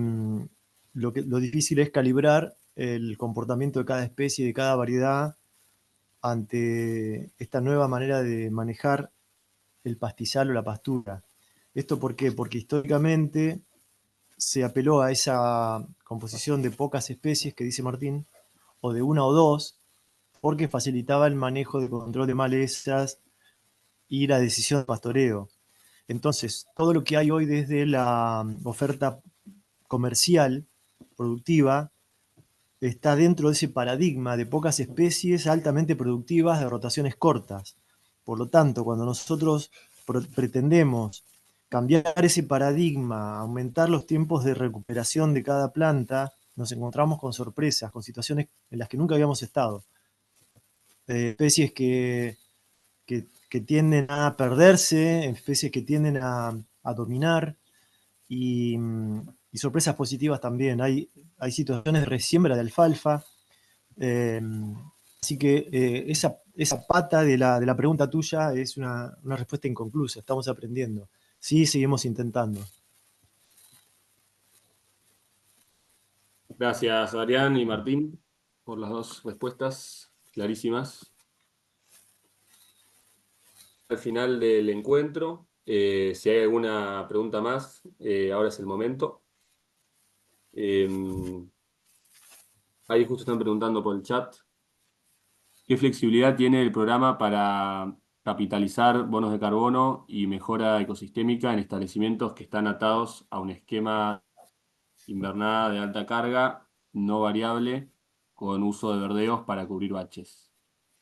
S3: lo difícil es calibrar el comportamiento de cada especie, de cada variedad, ante esta nueva manera de manejar el pastizal o la pastura. ¿Esto por qué? Porque históricamente se apeló a esa composición de pocas especies que dice Martín, o de una o dos, porque facilitaba el manejo de control de malezas y la decisión de pastoreo. Entonces, todo lo que hay hoy desde la oferta comercial, productiva, está dentro de ese paradigma de pocas especies altamente productivas de rotaciones cortas. Por lo tanto, cuando nosotros pretendemos cambiar ese paradigma, aumentar los tiempos de recuperación de cada planta, nos encontramos con sorpresas, con situaciones en las que nunca habíamos estado. Especies que tienden a perderse, especies que tienden a dominar y sorpresas positivas también. Hay situaciones de resiembra de alfalfa. eh, Así que esa pata de la pregunta tuya es una respuesta inconclusa. Estamos aprendiendo. Sí, seguimos intentando.
S1: Gracias, Adrián y Martín, por las dos respuestas clarísimas. Al final del encuentro, si hay alguna pregunta más, ahora es el momento. Eh, Ahí justo están preguntando por el chat. ¿Qué flexibilidad tiene el programa para capitalizar bonos de carbono y mejora ecosistémica en establecimientos que están atados a un esquema invernada de alta carga, no variable, con uso de verdeos para cubrir baches?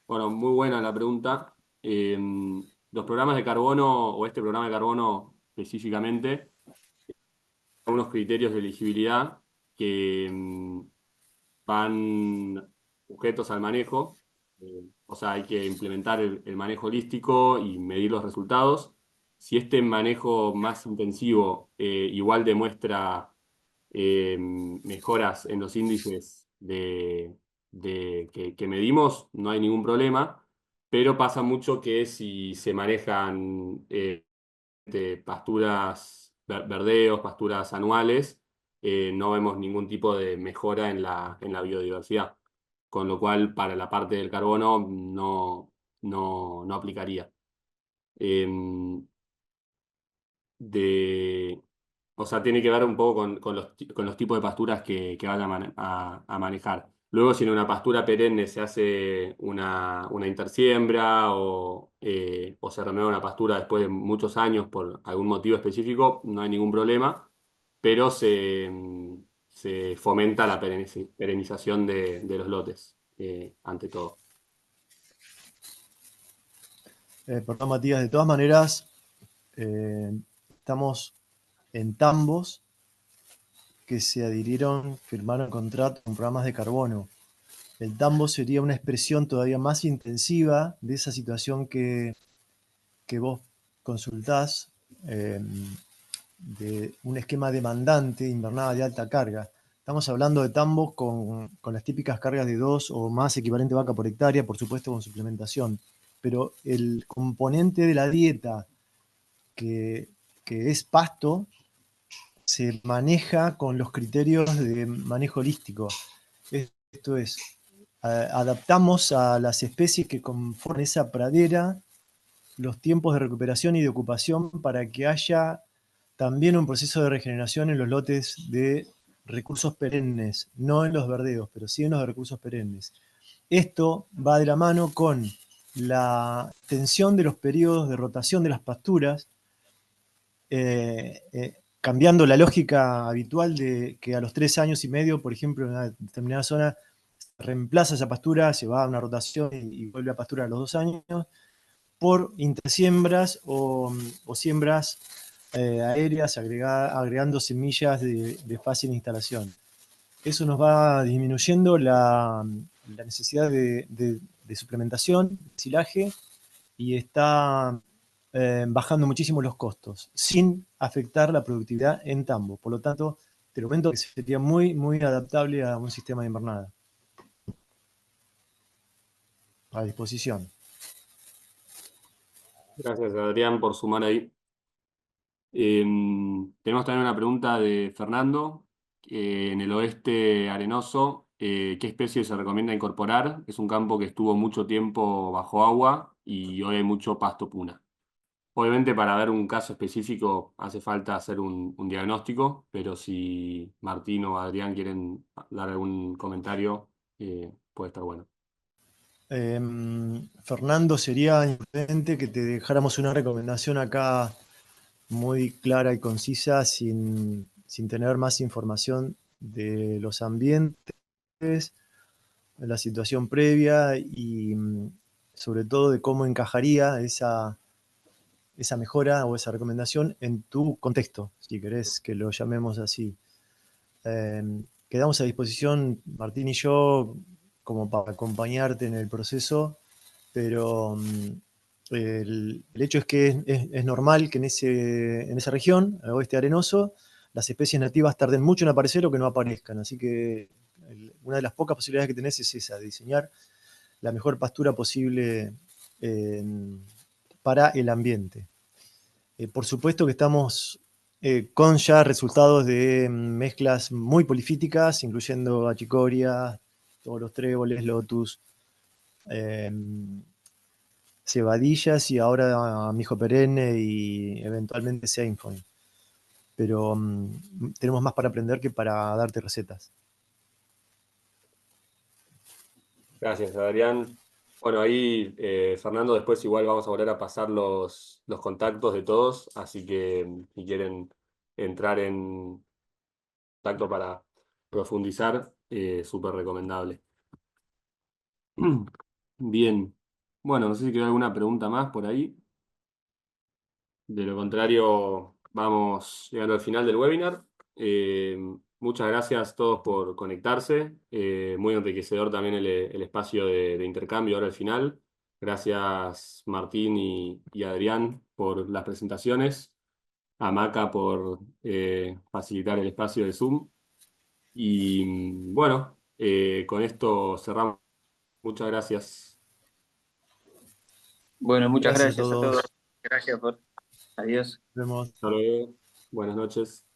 S1: Bueno, muy buena la pregunta. los programas de carbono, o este programa de carbono específicamente, unos criterios de elegibilidad que van sujetos al manejo. O sea, hay que implementar el manejo holístico y medir los resultados. Si este manejo más intensivo igual demuestra mejoras en los índices que medimos, no hay ningún problema, pero pasa mucho que si se manejan de pasturas, verdeos, pasturas anuales, no vemos ningún tipo de mejora en la biodiversidad, con lo cual para la parte del carbono no aplicaría. Em, de, o sea, tiene que ver un poco con los tipos de pasturas que van a manejar. Luego, si en una pastura perenne se hace una intersiembra o se renueva una pastura después de muchos años por algún motivo específico, no hay ningún problema, pero se fomenta la perenización de los lotes, ante todo.
S3: Perdón, Matías, de todas maneras, estamos en tambos que se adhirieron, firmaron contrato con programas de carbono. El tambo sería una expresión todavía más intensiva de esa situación que vos consultás, de un esquema demandante, invernada de alta carga. Estamos hablando de tambos con las típicas cargas de 2 o más equivalente vaca por hectárea, por supuesto con suplementación. Pero el componente de la dieta que es pasto se maneja con los criterios de manejo holístico. Esto es, adaptamos a las especies que conforman esa pradera los tiempos de recuperación y de ocupación para que haya también un proceso de regeneración en los lotes de recursos perennes, no en los verdeos, pero sí en los recursos perennes. Esto va de la mano con la extensión de los periodos de rotación de las pasturas, cambiando la lógica habitual de que a los 3 años y medio, por ejemplo, en una determinada zona, reemplaza esa pastura, se va a una rotación y vuelve a pastura a los 2 años, por intersiembras o siembras aéreas, agregando semillas de fácil instalación. Eso nos va disminuyendo la necesidad de suplementación, silaje, y está bajando muchísimo los costos, sin afectar la productividad en tambo. Por lo tanto, te lo comento que sería muy, muy adaptable a un sistema de invernada. A disposición.
S1: Gracias, Adrián, por sumar ahí. Tenemos también una pregunta de Fernando. En el oeste arenoso, ¿qué especie se recomienda incorporar? Es un campo que estuvo mucho tiempo bajo agua y hoy hay mucho pasto puna. Obviamente, para ver un caso específico hace falta hacer un diagnóstico, pero si Martín o Adrián quieren dar algún comentario, puede estar bueno.
S3: Fernando, sería importante que te dejáramos una recomendación acá muy clara y concisa, sin tener más información de los ambientes, de la situación previa y sobre todo de cómo encajaría esa mejora o esa recomendación en tu contexto, si querés que lo llamemos así. Quedamos a disposición, Martín y yo, como para acompañarte en el proceso, pero el hecho es que es normal que en esa región, al oeste arenoso, las especies nativas tarden mucho en aparecer o que no aparezcan. Así que una de las pocas posibilidades que tenés es esa, de diseñar la mejor pastura posible para el ambiente. Por supuesto que estamos con ya resultados de mezclas muy polifíticas, incluyendo achicoria, todos los tréboles, lotus, cebadillas y ahora mijo perenne y eventualmente seinfony. Pero tenemos más para aprender que para darte recetas.
S1: Gracias, Adrián. Bueno, ahí, Fernando, después igual vamos a volver a pasar los contactos de todos, así que si quieren entrar en contacto para profundizar, súper recomendable. Bien. Bueno, no sé si queda alguna pregunta más por ahí. De lo contrario, vamos llegando al final del webinar. Muchas gracias a todos por conectarse. Muy enriquecedor también el espacio de intercambio ahora al final. Gracias Martín y Adrián por las presentaciones. A Maca por facilitar el espacio de Zoom. Y bueno, con esto cerramos. Muchas gracias.
S6: Bueno, muchas
S3: Gracias a
S6: gracias a todos.
S3: todos.
S6: Gracias por. Adiós.
S3: Nos vemos.
S1: Hasta luego. Buenas noches.